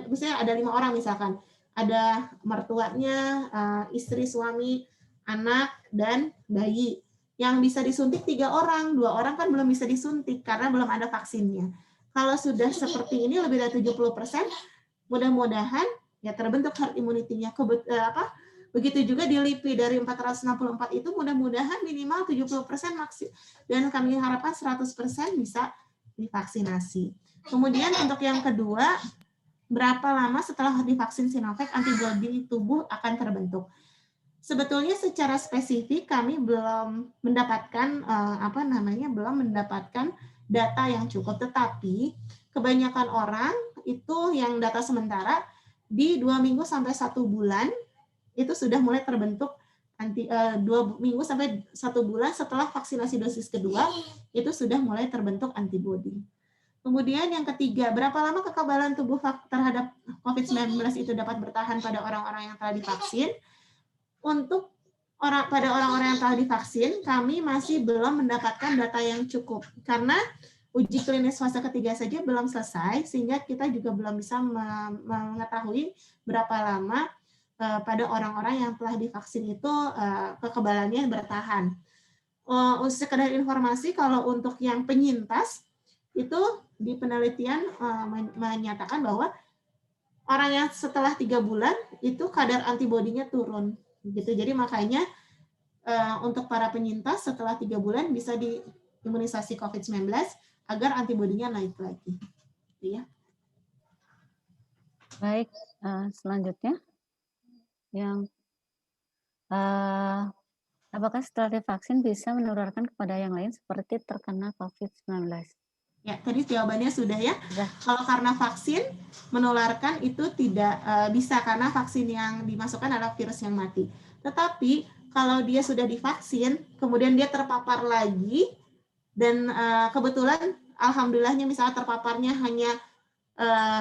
misalnya ada 5 orang misalkan, ada mertuanya, istri, suami, anak, dan bayi. Yang bisa disuntik 3 orang, 2 orang kan belum bisa disuntik karena belum ada vaksinnya. Kalau sudah seperti ini lebih dari 70%, mudah-mudahan ya terbentuk herd immunity-nya. Begitu juga di LIPI dari 464 itu mudah-mudahan minimal 70% maksimal, dan kami harapkan 100% bisa divaksinasi. Kemudian untuk yang kedua, berapa lama setelah divaksin Sinovac antibodi tubuh akan terbentuk? Sebetulnya secara spesifik kami belum mendapatkan belum mendapatkan data yang cukup, tetapi kebanyakan orang itu yang data sementara di 2 minggu sampai 1 bulan itu sudah mulai terbentuk 2 minggu sampai 1 bulan setelah vaksinasi dosis kedua itu sudah mulai terbentuk antibodi. Kemudian yang ketiga, berapa lama kekebalan tubuh terhadap COVID-19 itu dapat bertahan pada orang-orang yang telah divaksin? Untuk pada orang-orang yang telah divaksin, kami masih belum mendapatkan data yang cukup karena uji klinis fase ketiga saja belum selesai, sehingga kita juga belum bisa mengetahui berapa lama pada orang-orang yang telah divaksin itu kekebalannya bertahan. Sekedar informasi, kalau untuk yang penyintas itu di penelitian menyatakan bahwa orang yang setelah 3 bulan itu kadar antibodinya turun. Gitu. Jadi makanya untuk para penyintas setelah 3 bulan bisa diimunisasi COVID-19 agar antibodinya naik lagi. Ya. Baik, selanjutnya yang apakah setelah divaksin bisa menularkan kepada yang lain seperti terkena COVID-19? Ya, tadi jawabannya sudah ya. Kalau karena vaksin menularkan itu tidak bisa karena vaksin yang dimasukkan adalah virus yang mati. Tetapi kalau dia sudah divaksin, kemudian dia terpapar lagi dan kebetulan alhamdulillahnya misalnya terpaparnya hanya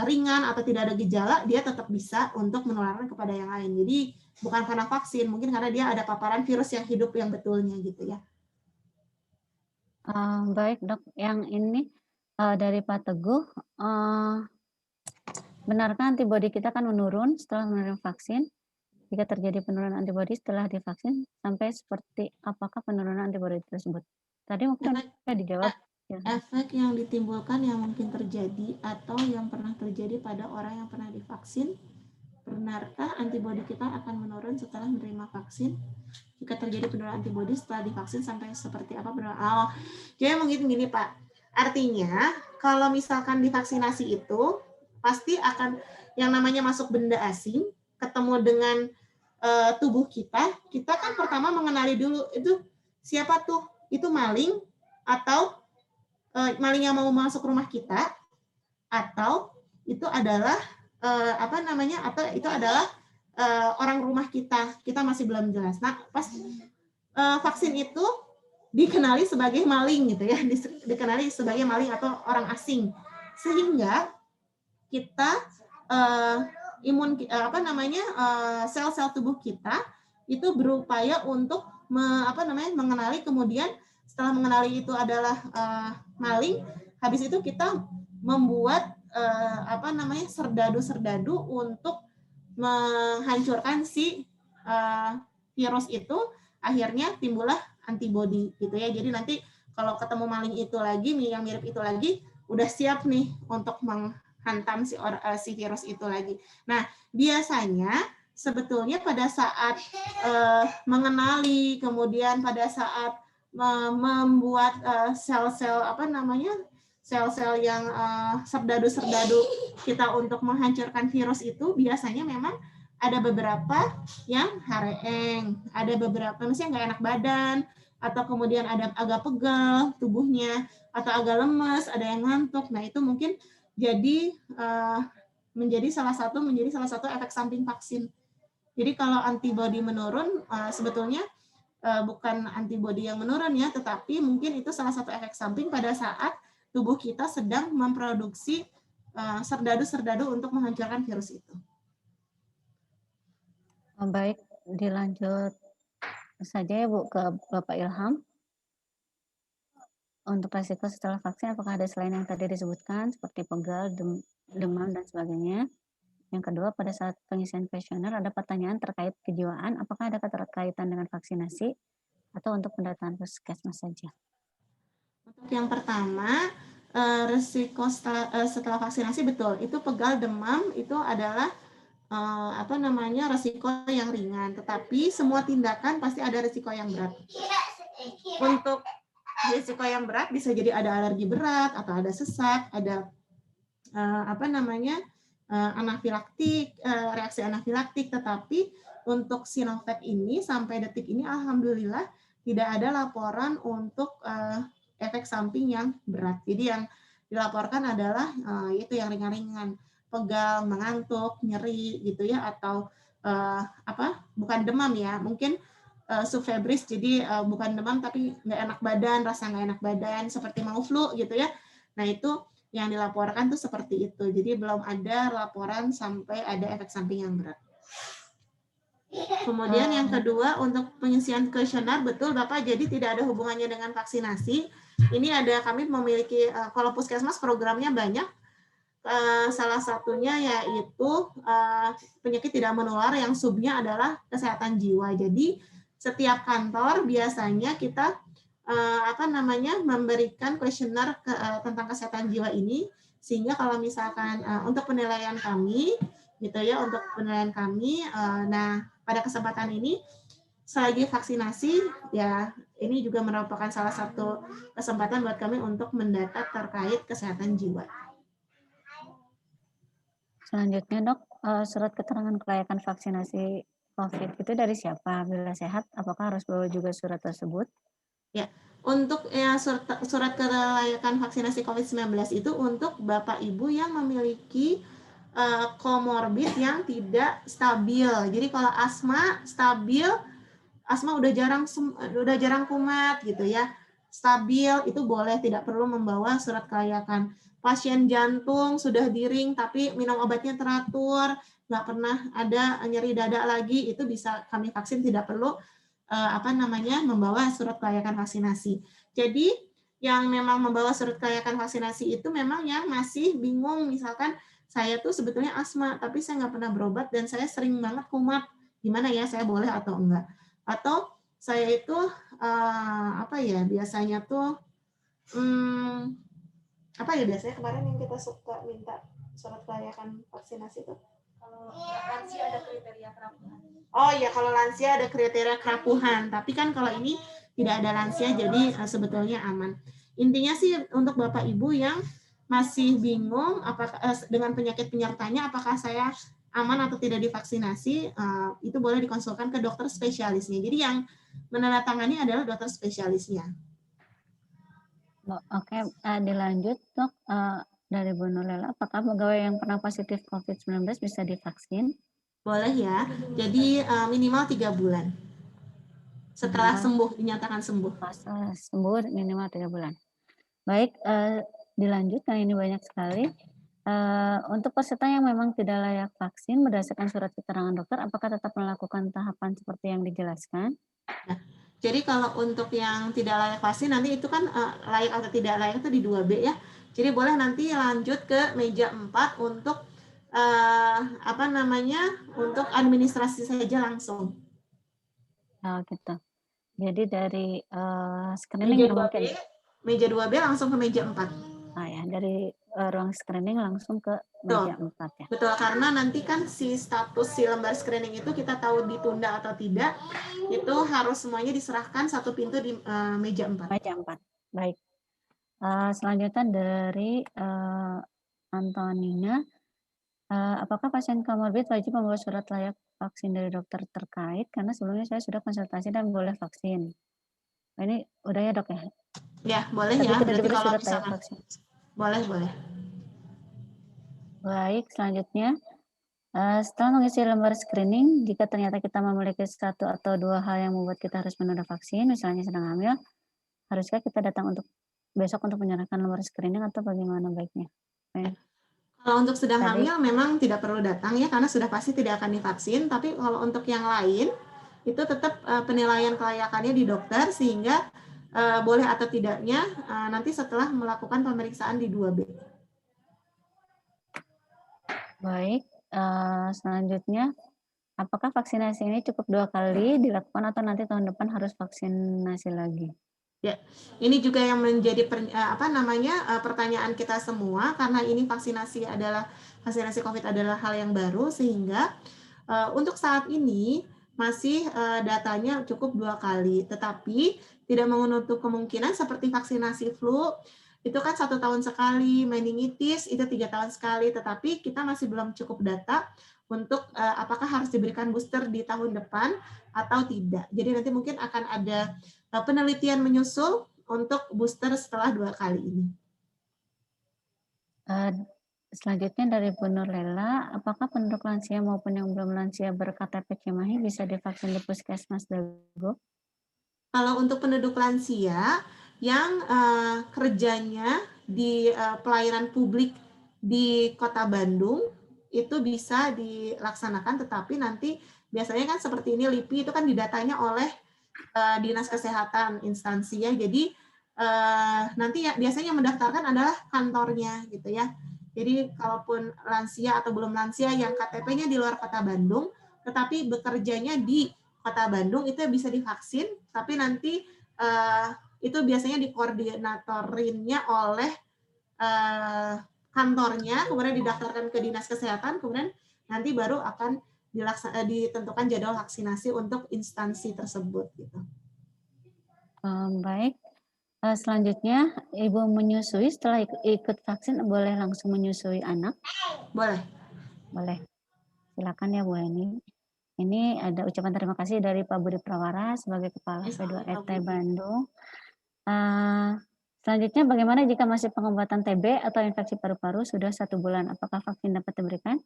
ringan atau tidak ada gejala, dia tetap bisa untuk menularkan kepada yang lain. Jadi bukan karena vaksin, mungkin karena dia ada paparan virus yang hidup yang betulnya gitu ya. Baik dok, yang ini dari Pak Teguh, benarkah antibodi kita akan menurun setelah menerima vaksin? Jika terjadi penurunan antibodi setelah divaksin, sampai seperti apakah penurunan antibodi tersebut? Tadi mungkin sudah dijawab. Efek yang ditimbulkan yang mungkin terjadi atau yang pernah terjadi pada orang yang pernah divaksin, benarkah antibodi kita akan menurun setelah menerima vaksin? Jika terjadi penurunan antibodi setelah divaksin sampai seperti apa? Jadi mungkin gini Pak, Artinya, kalau misalkan divaksinasi itu, pasti akan yang namanya masuk benda asing, ketemu dengan tubuh kita kan pertama mengenali dulu, itu siapa tuh? Itu maling, atau maling yang mau masuk rumah kita, atau itu adalah atau itu adalah orang rumah kita masih belum jelas. Nah, pas vaksin itu dikenali sebagai maling gitu ya, dikenali sebagai maling atau orang asing, sehingga kita sel-sel tubuh kita itu berupaya untuk mengenali, kemudian setelah mengenali itu adalah maling, habis itu kita membuat serdadu-serdadu untuk menghancurkan si virus itu, akhirnya timbullah antibodi gitu ya. Jadi nanti kalau ketemu maling itu lagi, yang mirip itu lagi, udah siap nih untuk menghantam si virus itu lagi. Nah, biasanya sebetulnya pada saat mengenali, kemudian pada saat membuat sel-sel sel-sel yang serdadu-serdadu kita untuk menghancurkan virus itu, biasanya memang ada beberapa yang hareeng, ada beberapa misalnya nggak enak badan, atau kemudian ada agak pegal tubuhnya, atau agak lemes, ada yang ngantuk. Nah, itu mungkin jadi menjadi salah satu efek samping vaksin. Jadi kalau antibodi menurun, sebetulnya bukan antibodi yang menurun ya, tetapi mungkin itu salah satu efek samping pada saat tubuh kita sedang memproduksi serdadu-serdadu untuk menghancurkan virus itu. Baik, dilanjut saja ya Bu ke Bapak Ilham. Untuk resiko setelah vaksin, apakah ada selain yang tadi disebutkan seperti pegal, demam, dan sebagainya? Yang kedua, pada saat pengisian kuesioner ada pertanyaan terkait kejiwaan, apakah ada keterkaitan dengan vaksinasi atau untuk pendataan puskesmas saja? Untuk yang pertama, resiko setelah vaksinasi, betul, itu pegal, demam itu adalah resiko yang ringan, tetapi semua tindakan pasti ada resiko yang berat. Untuk risiko yang berat bisa jadi ada alergi berat, atau ada sesak, ada anafilaktik, reaksi anafilaktik. Tetapi untuk Sinovac ini sampai detik ini alhamdulillah tidak ada laporan untuk efek samping yang berat. Jadi yang dilaporkan adalah itu yang ringan-ringan, pegal, mengantuk, nyeri gitu ya, atau bukan demam ya, mungkin subfebris, jadi bukan demam tapi nggak enak badan, rasa nggak enak badan seperti mau flu gitu ya. Nah, itu yang dilaporkan tuh seperti itu. Jadi belum ada laporan sampai ada efek samping yang berat. Kemudian yang kedua, untuk pengisian kuesioner, betul Bapak, jadi tidak ada hubungannya dengan vaksinasi. Ini kami memiliki, kalau puskesmas programnya banyak, salah satunya yaitu penyakit tidak menular yang subnya adalah kesehatan jiwa. Jadi setiap kantor biasanya kita memberikan kuesioner tentang kesehatan jiwa ini, sehingga kalau misalkan untuk penilaian kami gitu ya, nah pada kesempatan ini selagi vaksinasi ya, ini juga merupakan salah satu kesempatan buat kami untuk mendata terkait kesehatan jiwa. Selanjutnya Dok, surat keterangan kelayakan vaksinasi COVID itu dari siapa? Bila sehat, apakah harus bawa juga surat tersebut? Ya, untuk surat kelayakan vaksinasi COVID-19 itu untuk Bapak Ibu yang memiliki komorbid yang tidak stabil. Jadi kalau asma stabil, asma udah jarang kumat gitu ya, stabil, itu boleh, tidak perlu membawa surat kelayakan. Pasien jantung sudah diring tapi minum obatnya teratur, nggak pernah ada nyeri dada lagi, itu bisa kami vaksin, tidak perlu membawa surat kelayakan vaksinasi. Jadi yang memang membawa surat kelayakan vaksinasi itu memang yang masih bingung, misalkan saya tuh sebetulnya asma tapi saya nggak pernah berobat dan saya sering banget kumat, gimana ya, saya boleh atau enggak? Atau saya itu biasanya tuh biasanya kemarin yang kita suka minta surat kelayakan vaksinasi itu, kalau lansia ada kriteria kerapuhan. Oh iya, kalau lansia ada kriteria kerapuhan, tapi kan kalau ini tidak ada lansia, jadi sebetulnya aman. Intinya sih untuk Bapak Ibu yang masih bingung apakah dengan penyakit penyertanya apakah saya aman atau tidak divaksinasi, itu boleh dikonsulkan ke dokter spesialisnya. Jadi yang menandatangani adalah dokter spesialisnya. Oke, dilanjut Dok, dari Bu Nurlela, apakah pegawai yang pernah positif COVID-19 bisa divaksin? Boleh ya, jadi minimal 3 bulan. Setelah sembuh, dinyatakan sembuh. Setelah sembuh minimal 3 bulan. Baik, dilanjut karena ini banyak sekali. Untuk peserta yang memang tidak layak vaksin berdasarkan surat keterangan dokter, apakah tetap melakukan tahapan seperti yang dijelaskan? Nah, jadi kalau untuk yang tidak layak vaksin nanti itu kan layak atau tidak layak itu di 2B ya. Jadi boleh nanti lanjut ke meja 4 untuk untuk administrasi saja langsung. Oh gitu. Jadi dari screening Meja 2B, mungkin. Meja 2B langsung ke meja 4. Ya, dari ruang screening langsung ke meja 4 ya. Betul, karena nanti kan si status si lembar screening itu kita tahu ditunda atau tidak, itu harus semuanya diserahkan satu pintu di meja 4. Meja 4, baik. Selanjutnya dari Antonina, apakah pasien komorbid wajib membawa surat layak vaksin dari dokter terkait? Karena sebelumnya saya sudah konsultasi dan boleh vaksin. Ini udah ya Dok ya? Ya, boleh tapi ya. tidak Berarti diberi kalau surat layak misalkan vaksin. boleh. Baik, selanjutnya setelah mengisi lembar screening, jika ternyata kita memiliki 1 atau 2 hal yang membuat kita harus menunda vaksin, misalnya sedang hamil, haruskah kita datang besok untuk menyerahkan lembar screening atau bagaimana baiknya? Kalau untuk sedang hamil memang tidak perlu datang ya, karena sudah pasti tidak akan divaksin. Tapi kalau untuk yang lain, itu tetap penilaian kelayakannya di dokter, sehingga boleh atau tidaknya nanti setelah melakukan pemeriksaan di 2B. Baik, selanjutnya, apakah vaksinasi ini cukup 2 kali dilakukan atau nanti tahun depan harus vaksinasi lagi? Ya, ini juga yang menjadi pertanyaan kita semua, karena ini vaksinasi COVID adalah hal yang baru, sehingga untuk saat ini masih datanya cukup 2 kali, tetapi tidak menutup kemungkinan seperti vaksinasi flu, itu kan 1 tahun sekali, meningitis itu 3 tahun sekali, tetapi kita masih belum cukup data untuk apakah harus diberikan booster di tahun depan atau tidak. Jadi nanti mungkin akan ada penelitian menyusul untuk booster setelah 2 kali ini. Selanjutnya dari Bu Nurlela, apakah penduduk lansia maupun yang belum lansia ber-KTP Cimahi bisa divaksin di Puskesmas Dago? Kalau untuk penduduk lansia yang kerjanya di pelayanan publik di Kota Bandung, itu bisa dilaksanakan, tetapi nanti biasanya kan seperti ini, LIPI itu kan didatanya oleh Dinas Kesehatan instansi ya, jadi nanti ya biasanya mendaftarkan adalah kantornya gitu ya. Jadi kalaupun lansia atau belum lansia yang KTP-nya di luar Kota Bandung, tetapi bekerjanya di Kota Bandung, itu bisa divaksin, tapi nanti itu biasanya dikoordinatorinnya oleh kantornya, kemudian didaftarkan ke Dinas Kesehatan, kemudian nanti baru akan ditentukan jadwal vaksinasi untuk instansi tersebut. Gitu. Baik, selanjutnya Ibu menyusui setelah ikut vaksin boleh langsung menyusui anak? Boleh. Boleh. Silakan ya Bu Eni. Ini ada ucapan terima kasih dari Pak Budi Prawara sebagai Kepala P2ET Bandung. Selanjutnya, bagaimana jika masih pengobatan TB atau infeksi paru-paru sudah 1 bulan? Apakah vaksin dapat diberikan?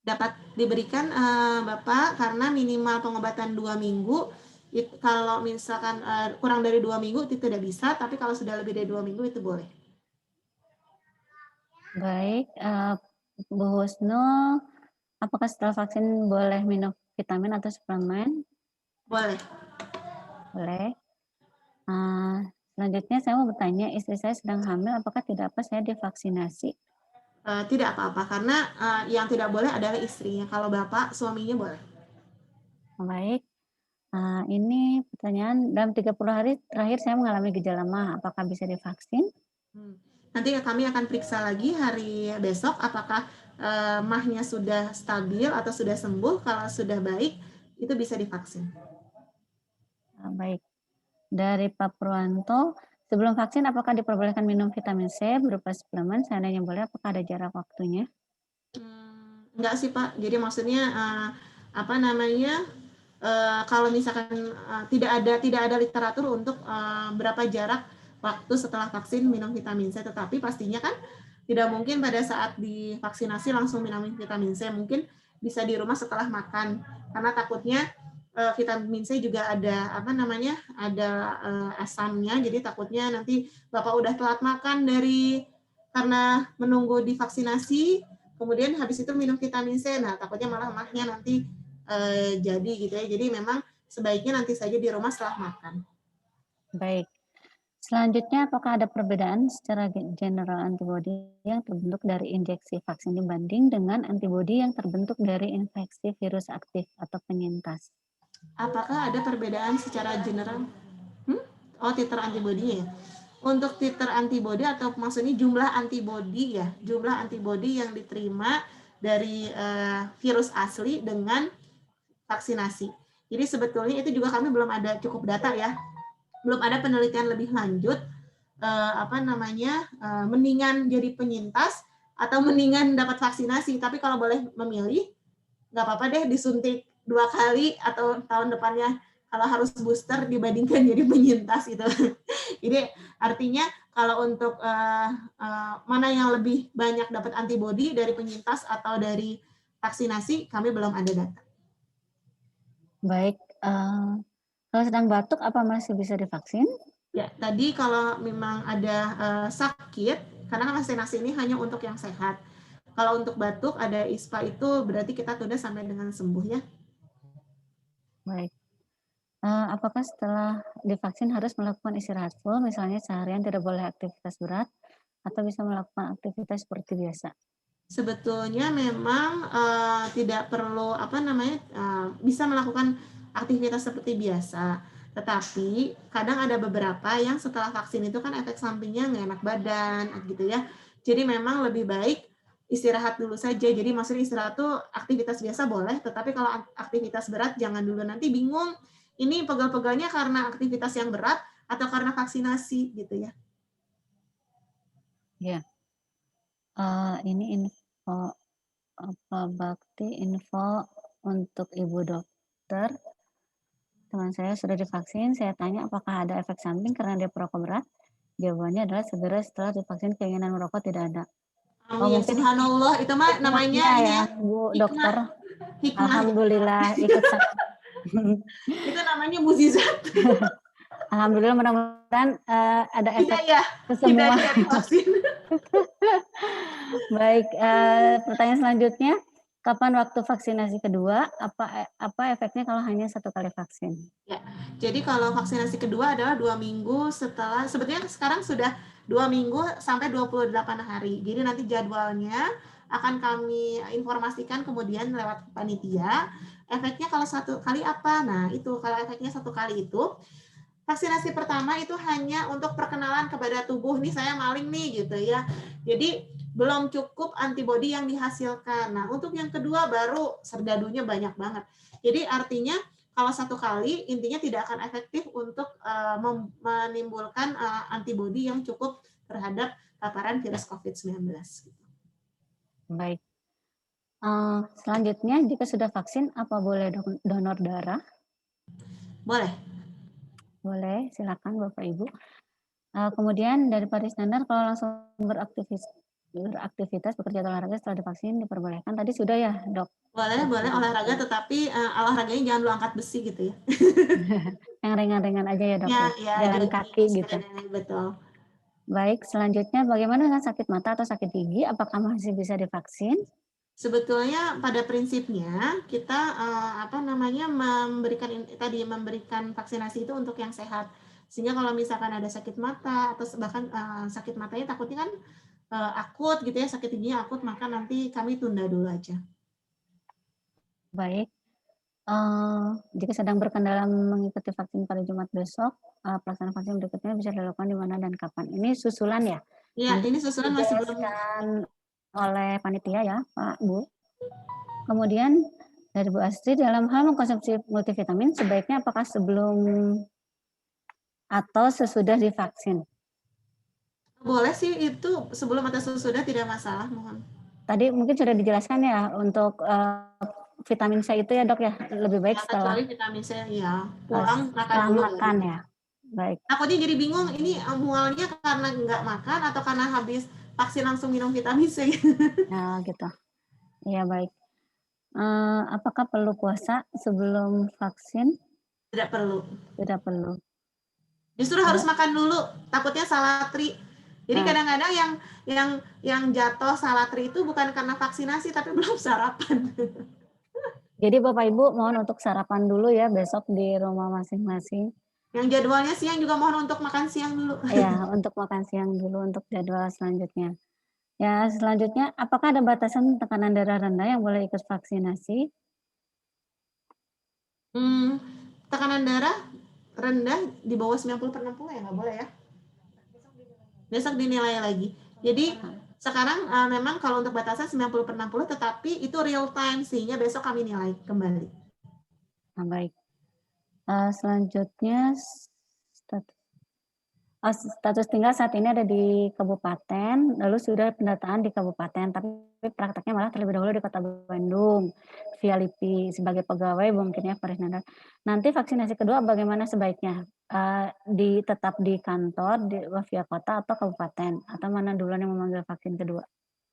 Dapat diberikan, Bapak, karena minimal pengobatan 2 minggu. Kalau misalkan kurang dari 2 minggu itu tidak bisa, tapi kalau sudah lebih dari 2 minggu itu boleh. Baik, Bu Husnul, apakah setelah vaksin boleh minum vitamin atau suplemen? Boleh. Boleh. Selanjutnya saya mau bertanya, istri saya sedang hamil, apakah tidak apa saya divaksinasi? Tidak apa-apa, karena yang tidak boleh adalah istrinya. Kalau Bapak, suaminya boleh. Baik. Ini pertanyaan, dalam 30 hari terakhir saya mengalami gejala MAH, apakah bisa divaksin? Nanti kami akan periksa lagi hari besok, apakah MAH-nya sudah stabil atau sudah sembuh. Kalau sudah baik, itu bisa divaksin. Baik. Dari Pak Purwanto, Sebelum vaksin, apakah diperbolehkan minum vitamin C berupa suplemen? Seandainya boleh, apakah ada jarak waktunya? Enggak sih Pak. Jadi maksudnya apa namanya? Kalau misalkan tidak ada literatur untuk berapa jarak waktu setelah vaksin minum vitamin C, tetapi pastinya kan tidak mungkin pada saat divaksinasi langsung minum vitamin C, mungkin bisa di rumah setelah makan, karena takutnya vitamin C juga ada apa namanya, ada asamnya, jadi takutnya nanti Bapak udah telat makan karena menunggu divaksinasi, kemudian habis itu minum vitamin C, nah takutnya malah mahnya nanti jadi gitu ya. Jadi memang sebaiknya nanti saja di rumah setelah makan. Baik. Selanjutnya, apakah ada perbedaan secara general antibodi yang terbentuk dari injeksi vaksin dibanding dengan antibodi yang terbentuk dari infeksi virus aktif atau penyintas? Apakah ada perbedaan secara general? Oh, titer antibodinya ya. Untuk titer antibodi atau maksudnya jumlah antibodi ya, jumlah antibodi yang diterima dari virus asli dengan vaksinasi. Jadi sebetulnya itu juga kami belum ada cukup data ya, belum ada penelitian lebih lanjut mendingan jadi penyintas atau mendingan dapat vaksinasi. Tapi kalau boleh memilih, nggak apa-apa deh disuntik 2 kali atau tahun depannya kalau harus booster dibandingkan jadi penyintas gitu. Jadi artinya kalau untuk mana yang lebih banyak dapat antibodi dari penyintas atau dari vaksinasi, kami belum ada data. Baik, kalau sedang batuk apa masih bisa divaksin? Ya, tadi kalau memang ada sakit, karena vaksinasi ini hanya untuk yang sehat. Kalau untuk batuk ada ISPA itu berarti kita tunda sampai dengan sembuh ya. Baik. Apakah setelah divaksin harus melakukan istirahat full, misalnya seharian tidak boleh aktivitas berat, atau bisa melakukan aktivitas seperti biasa? Sebetulnya memang tidak perlu bisa melakukan aktivitas seperti biasa. Tetapi kadang ada beberapa yang setelah vaksin itu kan efek sampingnya nggak enak badan gitu ya. Jadi memang lebih baik istirahat dulu saja. Jadi maksudnya istirahat tuh aktivitas biasa boleh, tetapi kalau aktivitas berat jangan dulu, nanti bingung ini pegal-pegalnya karena aktivitas yang berat atau karena vaksinasi gitu ya. Ya. Ini info bakti info untuk Ibu Dokter. Teman saya sudah divaksin, saya tanya apakah ada efek samping karena dia perokok berat. Jawabannya adalah segera setelah divaksin keinginan merokok tidak ada. Amin, mungkin subhanallah, itu mah namanya ini ya, Bu hikmah. Dokter. Hikmah. Alhamdulillah ikut itu namanya mukjizat. Alhamdulillah, mudah-mudahan ada efek ya, ke semua. dari vaksin. Baik, pertanyaan selanjutnya, kapan waktu vaksinasi kedua? Apa efeknya kalau hanya 1 kali vaksin? Ya, jadi kalau vaksinasi kedua adalah 2 minggu setelah, sebetulnya sekarang sudah 2 minggu sampai 28 hari. Jadi nanti jadwalnya akan kami informasikan kemudian lewat panitia. Efeknya kalau 1 kali apa? Nah, itu kalau efeknya 1 kali itu, vaksinasi pertama itu hanya untuk perkenalan kepada tubuh, nih saya maling nih gitu ya. Jadi belum cukup antibodi yang dihasilkan. Nah, untuk yang kedua baru serdadunya banyak banget. Jadi artinya kalau 1 kali intinya tidak akan efektif untuk menimbulkan antibodi yang cukup terhadap paparan virus COVID-19. Baik. Selanjutnya, jika sudah vaksin, apa boleh donor darah? Boleh. Boleh, silakan Bapak Ibu. Kemudian dari Paris Standar, kalau langsung beraktivitas bekerja atau olahraga setelah divaksin diperbolehkan. Tadi sudah ya, Dok? Boleh olahraga, tetapi olahraganya jangan lu angkat besi gitu ya. Yang ringan-ringan aja ya, Dok? Ya, jalan kaki gitu. Betul. Baik, selanjutnya bagaimana dengan sakit mata atau sakit gigi? Apakah masih bisa divaksin? Sebetulnya pada prinsipnya kita memberikan vaksinasi itu untuk yang sehat. Sehingga kalau misalkan ada sakit mata atau bahkan sakit matanya takutnya kan akut gitu ya, sakit giginya akut, maka nanti kami tunda dulu aja. Baik. Jika sedang berkendala mengikuti vaksin pada Jumat besok, pelaksanaan vaksin berikutnya bisa dilakukan di mana dan kapan? Ini susulan ya? Iya, ini susulan masih belum oleh panitia ya, Pak, Bu. Kemudian dari Bu Astri, dalam hal mengkonsumsi multivitamin, sebaiknya apakah sebelum atau sesudah divaksin? Boleh sih itu sebelum atau sesudah tidak masalah, mohon. Tadi mungkin sudah dijelaskan ya untuk vitamin C itu ya dok ya, lebih baik Ya, setelah kecuali vitamin C ya, pulang makan setelah dulu. makan ya. Baik. Takutnya jadi bingung, ini mualnya karena nggak makan atau karena habis vaksin langsung minum vitamin C. Nah gitu. Iya baik. Apakah perlu puasa sebelum vaksin? Tidak perlu. Tidak perlu. Justru harus makan dulu, takutnya salah tri. Jadi Nah. kadang-kadang yang jatuh salah tri itu bukan karena vaksinasi tapi belum sarapan. Jadi Bapak Ibu mohon untuk sarapan dulu ya besok di rumah masing-masing. Yang jadwalnya siang juga mohon untuk makan siang dulu. Ya, untuk makan siang dulu untuk jadwal selanjutnya. Ya, selanjutnya apakah ada batasan tekanan darah rendah yang boleh ikut vaksinasi? Tekanan darah rendah di bawah 90/60 ya nggak boleh ya. Besok dinilai lagi. Jadi sekarang memang kalau untuk batasan 90/60 tetapi itu real time sehingga besok kami nilai kembali. Nah, baik. Selanjutnya status tinggal saat ini ada di kabupaten, lalu sudah pendataan di kabupaten, tapi prakteknya malah terlebih dahulu di Kota Bandung via LIPI sebagai pegawai mungkin ya Pak Risnanda. Nanti vaksinasi kedua bagaimana sebaiknya? Tetap di kantor, via kota atau kabupaten, atau mana duluan yang memanggil vaksin kedua?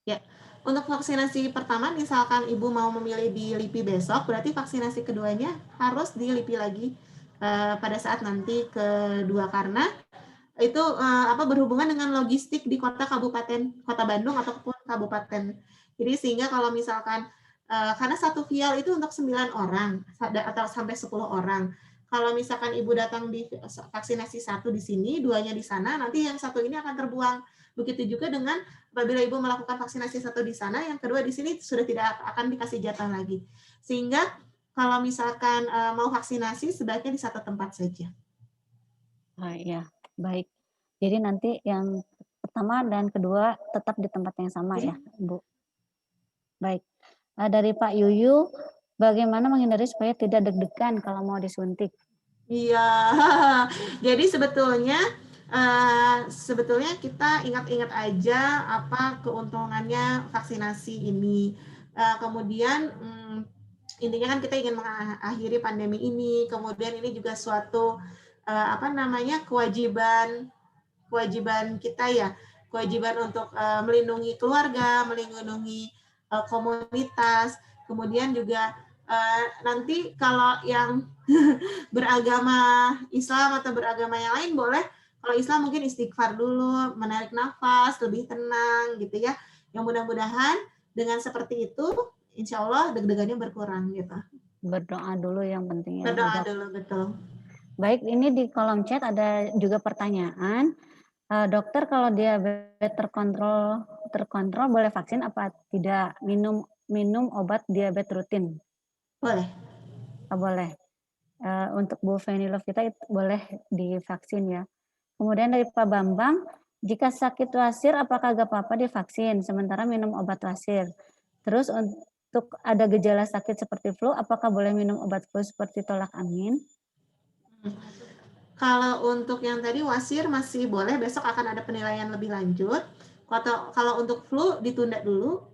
Ya, untuk vaksinasi pertama misalkan Ibu mau memilih di LIPI besok, berarti vaksinasi keduanya harus di LIPI lagi pada saat nanti kedua karena itu berhubungan dengan logistik di kota Bandung ataupun kabupaten. Jadi sehingga kalau misalkan karena satu vial itu untuk 9 orang atau sampai 10 orang. Kalau misalkan Ibu datang di vaksinasi satu di sini, duanya di sana, nanti yang satu ini akan terbuang. Begitu juga dengan apabila Ibu melakukan vaksinasi satu di sana, yang kedua di sini sudah tidak akan dikasih jatah lagi. Sehingga kalau misalkan mau vaksinasi sebaiknya di satu tempat saja. Oh iya, baik. Jadi nanti yang pertama dan kedua tetap di tempat yang sama ya, Bu. Baik. Dari Pak Yuyu, bagaimana menghindari supaya tidak deg-degan kalau mau disuntik? Iya, jadi sebetulnya kita ingat-ingat aja apa keuntungannya vaksinasi ini. Kemudian intinya kan kita ingin mengakhiri pandemi ini. Kemudian ini juga suatu kewajiban kita ya, kewajiban untuk melindungi keluarga, melindungi komunitas. Kemudian juga nanti kalau yang beragama Islam atau beragama yang lain boleh, kalau Islam mungkin istighfar dulu, menarik nafas, lebih tenang gitu ya. Yang mudah-mudahan dengan seperti itu, insya Allah deg-degannya berkurang gitu. Berdoa dulu yang penting ya. Berdoa dulu, betul. Baik, ini di kolom chat ada juga pertanyaan. Dokter, kalau diabetes terkontrol boleh vaksin apa tidak? Minum obat diabetes rutin? Boleh. Boleh. Untuk Bu Feni Lovita itu boleh divaksin ya. Kemudian dari Pak Bambang, jika sakit wasir apakah gak apa-apa divaksin sementara minum obat wasir? Terus untuk ada gejala sakit seperti flu, apakah boleh minum obat flu seperti tolak angin? Kalau untuk yang tadi wasir masih boleh, besok akan ada penilaian lebih lanjut. Kalau untuk flu ditunda dulu.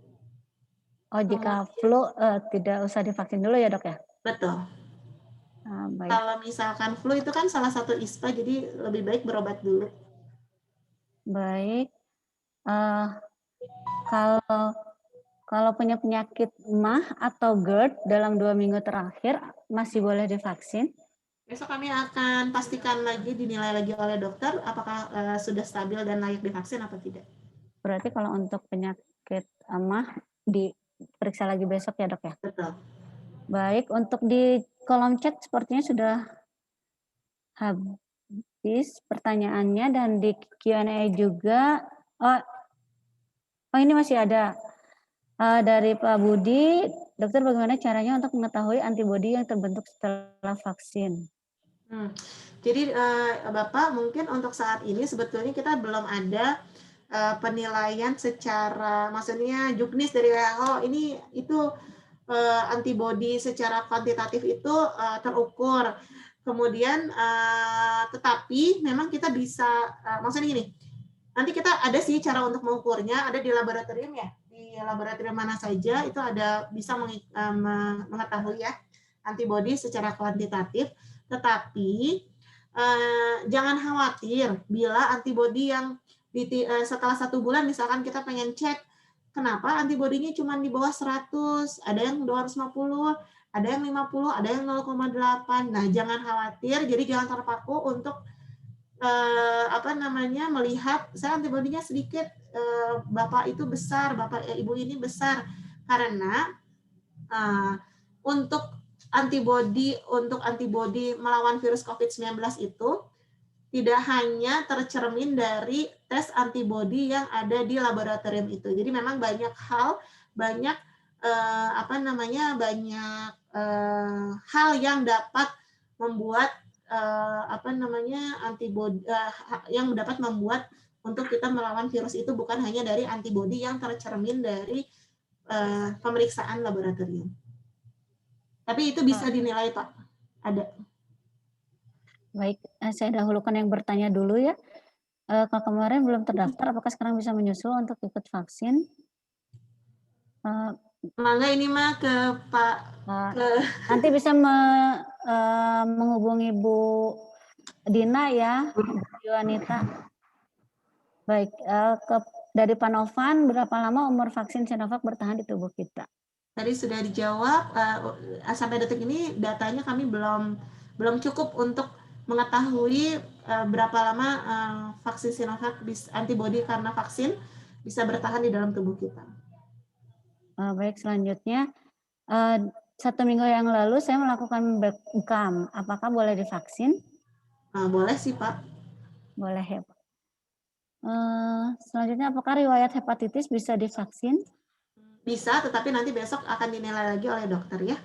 Oh, jika flu tidak usah divaksin dulu ya dok ya? Betul. Baik. Kalau misalkan flu itu kan salah satu ISPA, jadi lebih baik berobat dulu. Baik. Kalau punya penyakit MAH atau GERD dalam 2 minggu terakhir masih boleh divaksin? Besok kami akan pastikan lagi, dinilai lagi oleh dokter apakah sudah stabil dan layak divaksin atau tidak. Berarti kalau untuk penyakit MAH diperiksa lagi besok ya dok ya? Betul. Baik, untuk di kolom chat sepertinya sudah habis pertanyaannya dan di Q&A juga. Oh ini masih ada. Dari Pak Budi, dokter bagaimana caranya untuk mengetahui antibodi yang terbentuk setelah vaksin? Jadi Bapak mungkin untuk saat ini sebetulnya kita belum ada penilaian secara, maksudnya juknis dari WHO itu antibodi secara kuantitatif itu terukur. Kemudian tetapi memang kita bisa, maksudnya gini, Nanti kita ada sih cara untuk mengukurnya, ada di laboratorium ya. Di laboratorium mana saja itu ada bisa mengetahui ya antibodi secara kuantitatif. Tetapi jangan khawatir bila antibodi yang setelah 1 bulan misalkan kita pengen cek kenapa antibodinya cuma di bawah 100, ada yang 250, ada yang 50, ada yang 0,8. Nah, jangan khawatir, jadi jangan terpaku untuk melihat saya antibodinya sedikit, bapak itu besar, bapak ibu ini besar, karena untuk antibodi melawan virus COVID-19 itu tidak hanya tercermin dari tes antibodi yang ada di laboratorium itu. Jadi memang banyak hal, banyak hal yang dapat membuat antibodi yang dapat membuat untuk kita melawan virus itu bukan hanya dari antibodi yang tercermin dari pemeriksaan laboratorium. Tapi itu bisa dinilai, Pak. Ada. Baik, saya dahulukan yang bertanya dulu ya. Kalau kemarin belum terdaftar, apakah sekarang bisa menyusul untuk ikut vaksin? Mangga ini mah ke Pak. Nanti bisa menghubungi Bu Dina ya, Bu Anita. Baik, dari Pak Novan, berapa lama umur vaksin Sinovac bertahan di tubuh kita? Tadi sudah dijawab, sampai detik ini datanya kami belum cukup untuk mengetahui berapa lama vaksin Sinovac antibodi karena vaksin bisa bertahan di dalam tubuh kita. Baik, selanjutnya 1 minggu yang lalu saya melakukan bekam, apakah boleh divaksin? Boleh sih, Pak. Boleh ya, Pak. Selanjutnya apakah riwayat hepatitis bisa divaksin? Bisa, tetapi nanti besok akan dinilai lagi oleh dokter ya.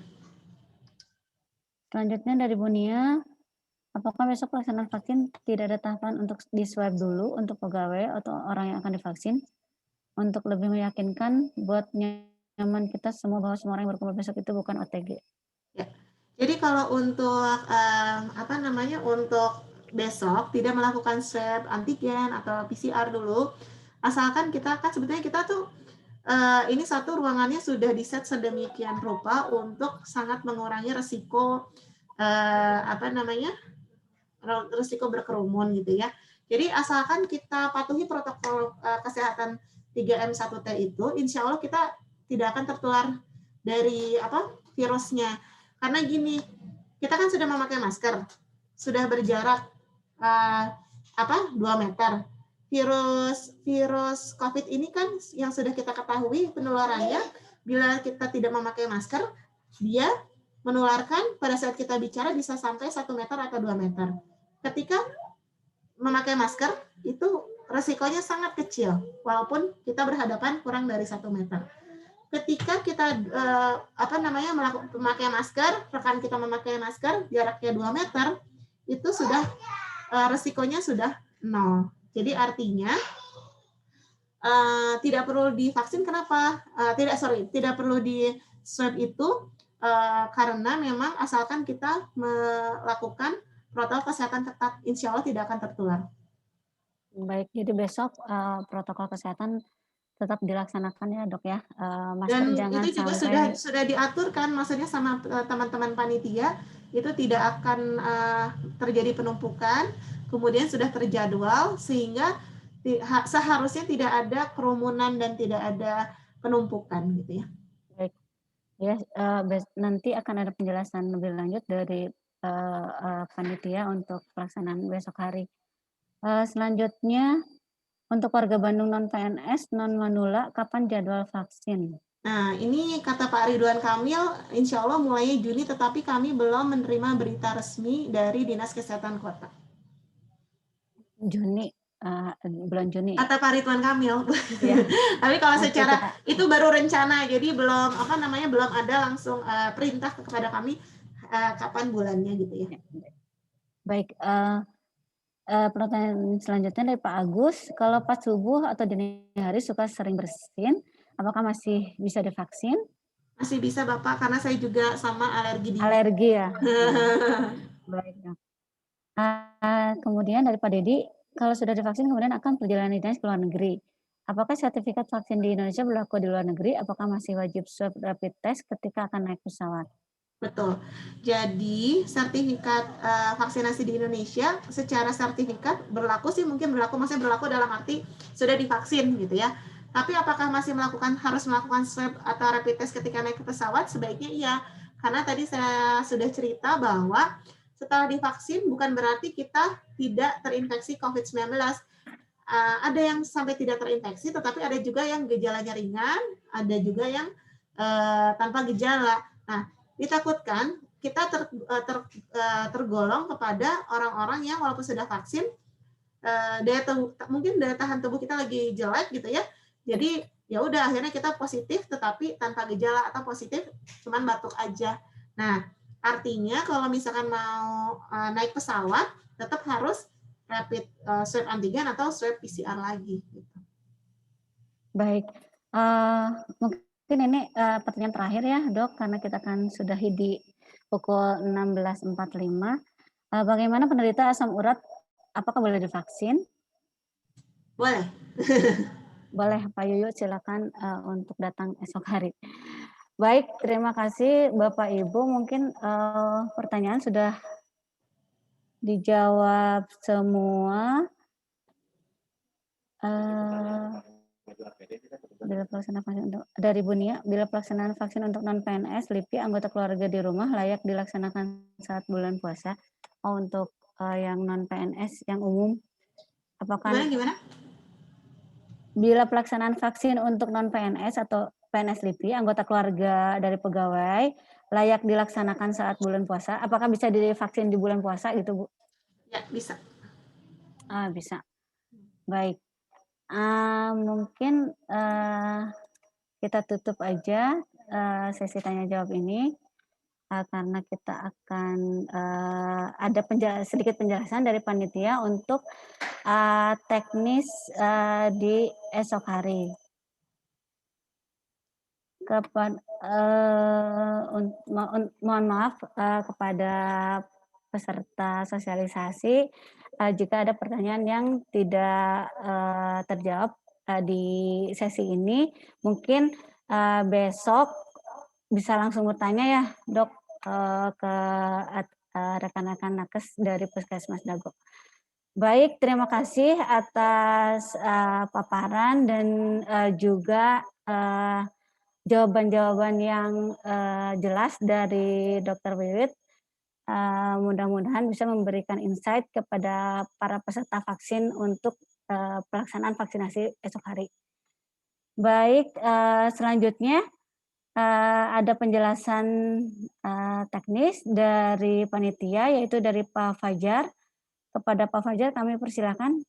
Selanjutnya dari Bu Nia, apakah besok pelaksanaan vaksin tidak ada tahapan untuk di swab dulu untuk pegawai atau orang yang akan divaksin? Untuk lebih meyakinkan buat nyaman kita semua bahwa semua orang yang berkumpul besok itu bukan OTG. Ya. Jadi kalau untuk untuk besok tidak melakukan swab antigen atau PCR dulu, asalkan kita kan sebetulnya kita tuh ini satu ruangannya sudah diset sedemikian rupa untuk sangat mengurangi resiko resiko berkerumun gitu ya. Jadi asalkan kita patuhi protokol kesehatan 3M1T itu, insya Allah kita tidak akan tertular dari virusnya. Karena gini, kita kan sudah memakai masker, sudah berjarak 2 meter. Virus COVID ini kan yang sudah kita ketahui penularannya, bila kita tidak memakai masker, dia menularkan pada saat kita bicara bisa sampai 1 meter atau 2 meter. Ketika memakai masker, itu resikonya sangat kecil, walaupun kita berhadapan kurang dari 1 meter. Ketika kita memakai masker, rekan kita memakai masker, jaraknya 2 meter, itu sudah resikonya sudah 0. Jadi artinya tidak perlu divaksin. Kenapa? Tidak perlu di swab itu karena memang asalkan kita melakukan protokol kesehatan ketat, insya Allah tidak akan tertular. Baik, jadi besok protokol kesehatan tetap dilaksanakan ya dok ya. Dan jangan itu juga sudah diatur kan, maksudnya sama teman-teman panitia itu tidak akan terjadi penumpukan. Kemudian sudah terjadwal sehingga seharusnya tidak ada kerumunan dan tidak ada penumpukan gitu ya. Baik, ya nanti akan ada penjelasan lebih lanjut dari panitia untuk pelaksanaan besok hari. Selanjutnya untuk warga Bandung non PNS non Manula, kapan jadwal vaksin? Nah, ini kata Pak Ridwan Kamil, insya Allah mulai Juni, tetapi kami belum menerima berita resmi dari Dinas Kesehatan Kota. Juni, bulan Juni. Kata Pak Ridwan Kamil. Ya. Tapi kalau secara itu baru rencana, jadi belum belum ada langsung perintah kepada kami kapan bulannya gitu ya. Baik, pertanyaan selanjutnya dari Pak Agus, kalau pas subuh atau dini hari suka sering bersin, apakah masih bisa divaksin? Masih bisa Bapak, karena saya juga sama alergi. Alergi ya. Baik. Kemudian dari Pak Dedi, kalau sudah divaksin kemudian akan perjalanan dinas ke luar negeri. Apakah sertifikat vaksin di Indonesia berlaku di luar negeri? Apakah masih wajib swab rapid test ketika akan naik pesawat? Betul. Jadi sertifikat vaksinasi di Indonesia secara sertifikat berlaku sih, mungkin berlaku, maksudnya berlaku dalam arti sudah divaksin gitu ya. Tapi apakah masih harus melakukan swab atau rapid test ketika naik ke pesawat? Sebaiknya iya. Karena tadi saya sudah cerita bahwa setelah divaksin bukan berarti kita tidak terinfeksi COVID-19. Ada yang sampai tidak terinfeksi, tetapi ada juga yang gejalanya ringan, ada juga yang tanpa gejala. Nah, ditakutkan kita tergolong kepada orang-orang yang walaupun sudah vaksin, mungkin daya tahan tubuh kita lagi jelek gitu ya. Jadi ya udah akhirnya kita positif tetapi tanpa gejala atau positif cuman batuk aja. Nah, artinya kalau misalkan mau naik pesawat tetap harus rapid swab antigen atau swab PCR lagi gitu. Baik. Mungkin ini pertanyaan terakhir ya, Dok, karena kita kan sudahi di pukul 16.45. Bagaimana penderita asam urat, apakah boleh divaksin? Boleh. Boleh, Pak Yuyut, silakan untuk datang esok hari. Baik, terima kasih Bapak Ibu. Mungkin pertanyaan sudah dijawab semua. Bila pelaksanaan vaksin untuk dari Bunia, bila pelaksanaan vaksin untuk non-PNS, LIPI, anggota keluarga di rumah layak dilaksanakan saat bulan puasa. Oh, untuk yang non-PNS, yang umum, apakah Gimana? Bila pelaksanaan vaksin untuk non-PNS atau PNS LIPI, anggota keluarga dari pegawai, layak dilaksanakan saat bulan puasa, apakah bisa divaksin di bulan puasa gitu, Bu? Ya, bisa. Bisa. Baik. Mungkin kita tutup aja sesi tanya jawab ini karena kita akan ada sedikit penjelasan dari panitia untuk teknis di esok hari. Mohon maaf kepada peserta sosialisasi jika ada pertanyaan yang tidak terjawab di sesi ini, mungkin besok bisa langsung bertanya ya, Dok, ke rekan-rekan nakes dari Puskesmas Dago. Baik, terima kasih atas paparan dan juga jawaban-jawaban yang jelas dari Dr. Wiwit. Mudah-mudahan bisa memberikan insight kepada para peserta vaksin untuk pelaksanaan vaksinasi esok hari. Baik, selanjutnya ada penjelasan teknis dari panitia, yaitu dari Pak Fajar. Kepada Pak Fajar kami persilakan.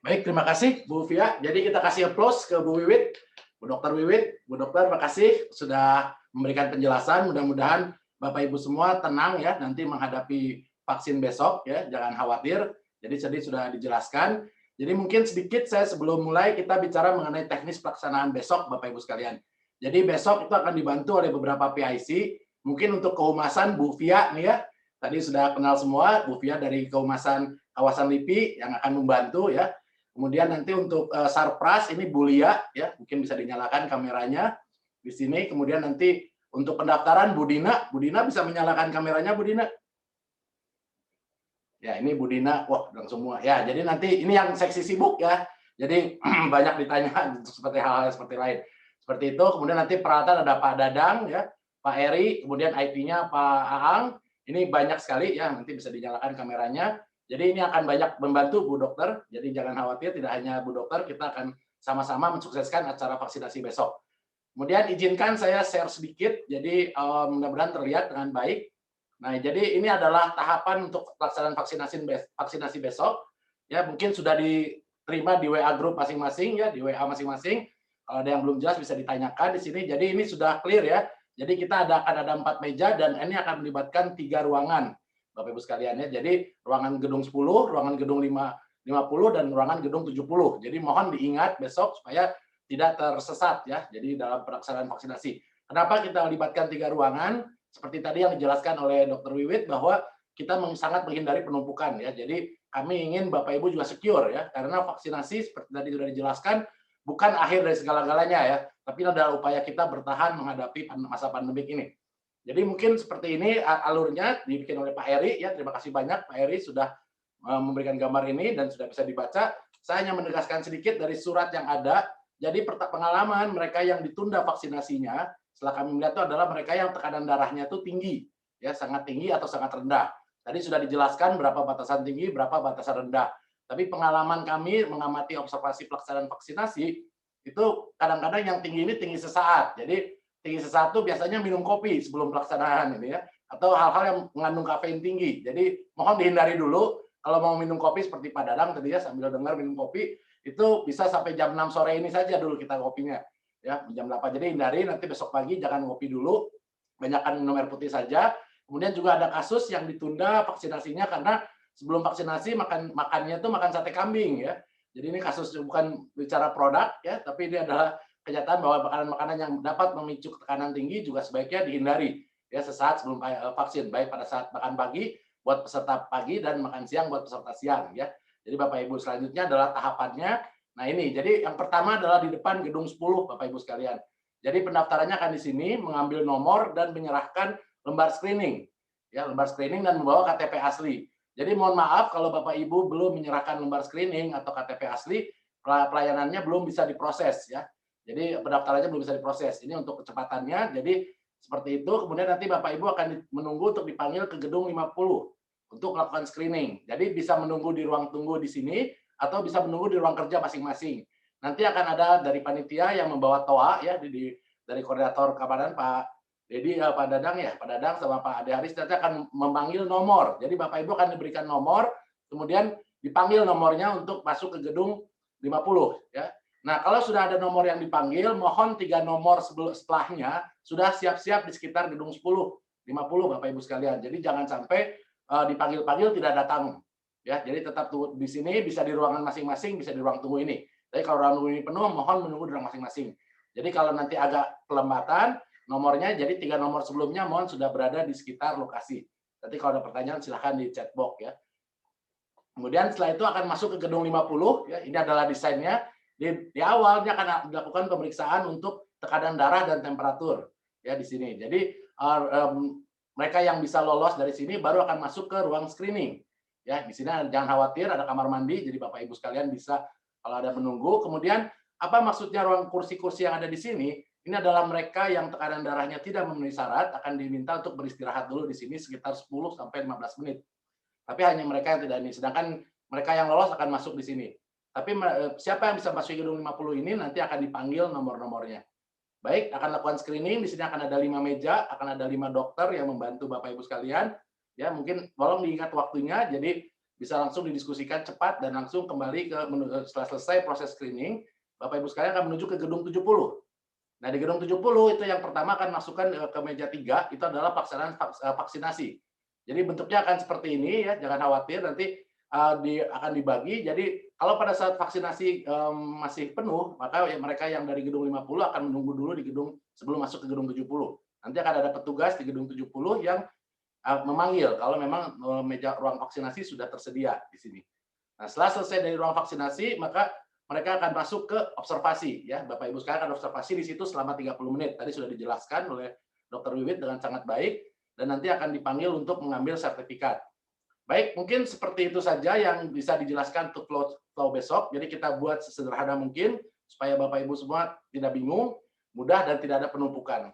Baik, terima kasih Bu Fia. Jadi kita kasih applause ke Bu Wiwit, Bu Dokter Wiwit. Bu Dokter, terima kasih sudah memberikan penjelasan. Mudah-mudahan Bapak Ibu semua tenang ya nanti menghadapi vaksin besok ya, jangan khawatir. Jadi tadi sudah dijelaskan. Jadi mungkin sedikit saya sebelum mulai kita bicara mengenai teknis pelaksanaan besok Bapak Ibu sekalian. Jadi besok itu akan dibantu oleh beberapa PIC. Mungkin untuk kehumasan Bu Fia nih ya. Tadi sudah kenal semua Bu Fia dari kehumasan kawasan LIPI yang akan membantu ya. Kemudian nanti untuk Sarpras ini Bu Lia ya, mungkin bisa dinyalakan kameranya di sini. Kemudian nanti untuk pendaftaran Bu Dina bisa menyalakan kameranya Bu Dina. Ya, ini Bu Dina, wah langsung semua. Ya, jadi nanti ini yang seksi sibuk ya. Jadi banyak ditanya seperti hal-hal seperti lain. Seperti itu. Kemudian nanti peralatan ada Pak Dadang ya, Pak Eri, kemudian IT-nya Pak Aang. Ini banyak sekali ya, nanti bisa dinyalakan kameranya. Jadi ini akan banyak membantu Bu Dokter. Jadi jangan khawatir, tidak hanya Bu Dokter, kita akan sama-sama mensukseskan acara vaksinasi besok. Kemudian izinkan saya share sedikit, jadi mudah-mudahan terlihat dengan baik. Nah, jadi ini adalah tahapan untuk pelaksanaan vaksinasi besok. Ya, mungkin sudah diterima di WA grup masing-masing ya, di WA masing-masing. Kalau ada yang belum jelas bisa ditanyakan di sini. Jadi ini sudah clear ya. Jadi kita akan ada 4 meja dan ini akan melibatkan 3 ruangan, Bapak Ibu sekalian ya. Jadi ruangan gedung 10, ruangan gedung 50 dan ruangan gedung 70. Jadi mohon diingat besok supaya tidak tersesat ya. Jadi dalam pelaksanaan vaksinasi. Kenapa kita melibatkan 3 ruangan? Seperti tadi yang dijelaskan oleh Dr. Wiwit bahwa kita sangat menghindari penumpukan ya. Jadi kami ingin Bapak Ibu juga secure ya, karena vaksinasi seperti tadi sudah dijelaskan bukan akhir dari segala-galanya ya, tapi adalah upaya kita bertahan menghadapi masa pandemik ini. Jadi mungkin seperti ini alurnya dibikin oleh Pak Eri ya. Terima kasih banyak Pak Eri sudah memberikan gambar ini dan sudah bisa dibaca. Saya hanya menegaskan sedikit dari surat yang ada. Jadi pengalaman mereka yang ditunda vaksinasinya, setelah kami melihat itu adalah mereka yang tekanan darahnya itu tinggi, ya sangat tinggi atau sangat rendah. Tadi sudah dijelaskan berapa batasan tinggi, berapa batasan rendah. Tapi pengalaman kami mengamati observasi pelaksanaan vaksinasi itu kadang-kadang yang tinggi ini tinggi sesaat. Jadi tinggi sesaat itu biasanya minum kopi sebelum pelaksanaan ini ya, atau hal-hal yang mengandung kafein tinggi. Jadi mohon dihindari dulu kalau mau minum kopi seperti Pak Dadang tadi ya, sambil dengar minum kopi itu bisa sampai jam 6 sore ini saja dulu kita kopinya ya, jam 8. Jadi hindari, nanti besok pagi jangan ngopi dulu, banyakkan minum air putih saja. Kemudian juga ada kasus yang ditunda vaksinasinya karena sebelum vaksinasi makannya itu makan sate kambing ya. Jadi ini kasus bukan bicara produk ya, tapi ini adalah kenyataan bahwa makanan-makanan yang dapat memicu tekanan tinggi juga sebaiknya dihindari ya sesaat sebelum vaksin, baik pada saat makan pagi buat peserta pagi dan makan siang buat peserta siang ya. Jadi Bapak Ibu selanjutnya adalah tahapannya. Nah ini, jadi yang pertama adalah di depan gedung 10 Bapak Ibu sekalian. Jadi pendaftarannya akan di sini mengambil nomor dan menyerahkan lembar screening ya, lembar screening dan membawa KTP asli. Jadi mohon maaf kalau Bapak Ibu belum menyerahkan lembar screening atau KTP asli, pelayanannya belum bisa diproses ya. Jadi pendaftarannya belum bisa diproses. Ini untuk kecepatannya. Jadi seperti itu. Kemudian nanti Bapak Ibu akan menunggu untuk dipanggil ke gedung 50 untuk melakukan screening. Jadi bisa menunggu di ruang tunggu di sini atau bisa menunggu di ruang kerja masing-masing. Nanti akan ada dari panitia yang membawa toa ya, dari koordinator keamanan Pak Dedi, Pak Dadang ya, Pak Dadang sama Pak Ade Haris nanti akan memanggil nomor. Jadi Bapak Ibu akan diberikan nomor, kemudian dipanggil nomornya untuk masuk ke gedung 50 ya. Nah, kalau sudah ada nomor yang dipanggil, mohon 3 nomor setelahnya sudah siap-siap di sekitar gedung 10, 50 Bapak Ibu sekalian. Jadi jangan sampai dipanggil-panggil tidak datang. Ya, jadi tetap di sini, bisa di ruangan masing-masing, bisa di ruang tunggu ini. Tapi kalau ruang tunggu ini penuh, mohon menunggu di ruang masing-masing. Jadi kalau nanti agak kelembatan, nomornya, jadi 3 nomor sebelumnya mohon sudah berada di sekitar lokasi. Nanti kalau ada pertanyaan silahkan di chat box ya. Kemudian setelah itu akan masuk ke gedung 50, ya, ini adalah desainnya. Di awalnya akan dilakukan pemeriksaan untuk tekanan darah dan temperatur ya di sini. Jadi mereka yang bisa lolos dari sini baru akan masuk ke ruang screening. Ya, di sini jangan khawatir, ada kamar mandi, jadi Bapak Ibu sekalian bisa kalau ada menunggu. Kemudian apa maksudnya ruang kursi-kursi yang ada di sini? Ini adalah mereka yang tekanan darahnya tidak memenuhi syarat akan diminta untuk beristirahat dulu di sini sekitar 10 sampai 15 menit. Tapi hanya mereka yang tidak ini, sedangkan mereka yang lolos akan masuk di sini. Tapi siapa yang bisa masuk gedung 50 ini nanti akan dipanggil nomor-nomornya. Baik, akan lakukan screening, di sini akan ada 5 meja, akan ada 5 dokter yang membantu Bapak Ibu sekalian. Ya, mungkin tolong diingat waktunya, jadi bisa langsung didiskusikan cepat dan langsung kembali ke setelah selesai proses screening, Bapak Ibu sekalian akan menuju ke gedung 70. Nah, di gedung 70 itu yang pertama akan masukkan ke meja 3, itu adalah pelaksanaan vaksinasi. Jadi bentuknya akan seperti ini ya, jangan khawatir nanti akan dibagi. Jadi kalau pada saat vaksinasi masih penuh, maka mereka yang dari gedung 50 akan menunggu dulu di gedung sebelum masuk ke gedung 70. Nanti akan ada petugas di gedung 70 yang memanggil kalau memang meja ruang vaksinasi sudah tersedia di sini. Nah, setelah selesai dari ruang vaksinasi, maka mereka akan masuk ke observasi ya. Bapak Ibu sekalian akan observasi di situ selama 30 menit. Tadi sudah dijelaskan oleh Dr. Wiwit dengan sangat baik dan nanti akan dipanggil untuk mengambil sertifikat. Baik, mungkin seperti itu saja yang bisa dijelaskan untuk flow besok. Jadi kita buat sesederhana mungkin supaya Bapak Ibu semua tidak bingung, mudah dan tidak ada penumpukan.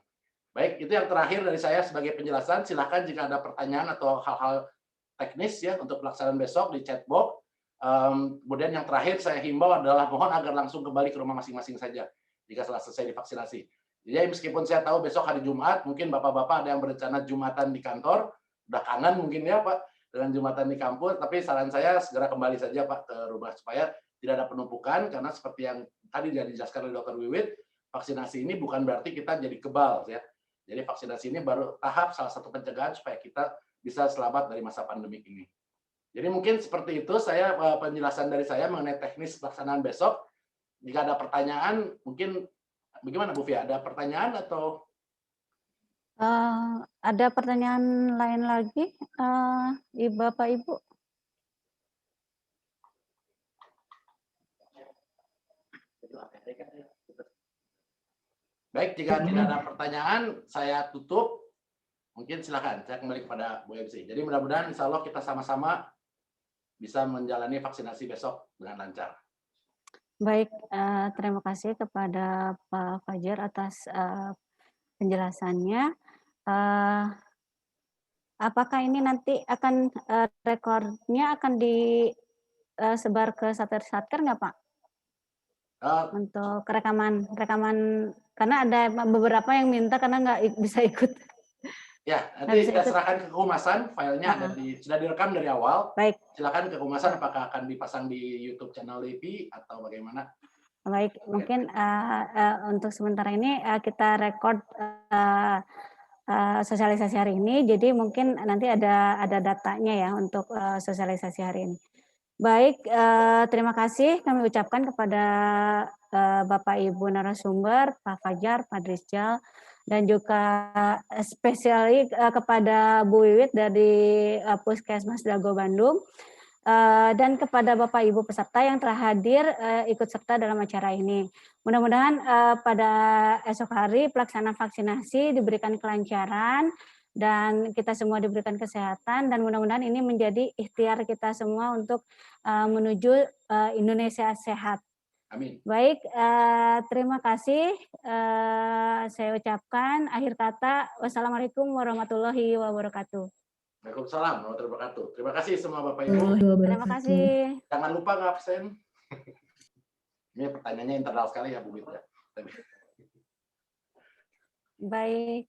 Baik, itu yang terakhir dari saya sebagai penjelasan. Silakan jika ada pertanyaan atau hal-hal teknis ya untuk pelaksanaan besok di chat box. Kemudian yang terakhir saya himbau adalah mohon agar langsung kembali ke rumah masing-masing saja jika setelah selesai divaksinasi. Jadi meskipun saya tahu besok hari Jumat, mungkin Bapak-Bapak ada yang berencana Jumatan di kantor, udah kangen mungkin ya Pak, dengan Jumatan di kampus, tapi saran saya segera kembali saja Pak ke rumah supaya tidak ada penumpukan, karena seperti yang tadi dijelaskan oleh Dr. Wiwit, vaksinasi ini bukan berarti kita jadi kebal ya. Jadi vaksinasi ini baru tahap salah satu pencegahan supaya kita bisa selamat dari masa pandemik ini. Jadi mungkin seperti itu saya penjelasan dari saya mengenai teknis pelaksanaan besok. Jika ada pertanyaan, mungkin bagaimana Bu Fia? Ada pertanyaan atau? Ada pertanyaan lain lagi, Bapak Ibu? Baik, jika tidak ada pertanyaan, saya tutup. Mungkin silakan, saya kembali kepada Bu MC. Jadi mudah-mudahan insya Allah kita sama-sama bisa menjalani vaksinasi besok dengan lancar. Baik, terima kasih kepada Pak Fajar atas penjelasannya. Apakah ini nanti akan rekornya akan disebar ke satker nggak Pak? Untuk rekaman karena ada beberapa yang minta karena nggak bisa ikut. Ya, nanti saya serahkan ke kehumasan, filenya ada sudah direkam dari awal. Baik. Silakan ke kehumasan apakah akan dipasang di YouTube channel LIPI atau bagaimana? Baik, mungkin untuk sementara ini kita record sosialisasi hari ini, jadi mungkin nanti ada datanya ya untuk sosialisasi hari ini. Baik, terima kasih kami ucapkan kepada Bapak Ibu narasumber, Pak Fajar, Pak Drisjal, dan juga spesiali kepada Bu Wiwit dari Puskesmas Dago Bandung, dan kepada Bapak Ibu peserta yang telah hadir ikut serta dalam acara ini. Mudah-mudahan pada esok hari pelaksanaan vaksinasi diberikan kelancaran dan kita semua diberikan kesehatan, dan mudah-mudahan ini menjadi ikhtiar kita semua untuk menuju Indonesia sehat. Amin. Baik, terima kasih. Saya ucapkan akhir kata, wassalamualaikum warahmatullahi wabarakatuh. Waalaikumsalam warahmatullahi wabarakatuh. Terima kasih semua Bapak Ibu. Terima kasih. Jangan lupa nggak absen. Ini pertanyaannya internal sekali ya Bu Wit ya. Baik.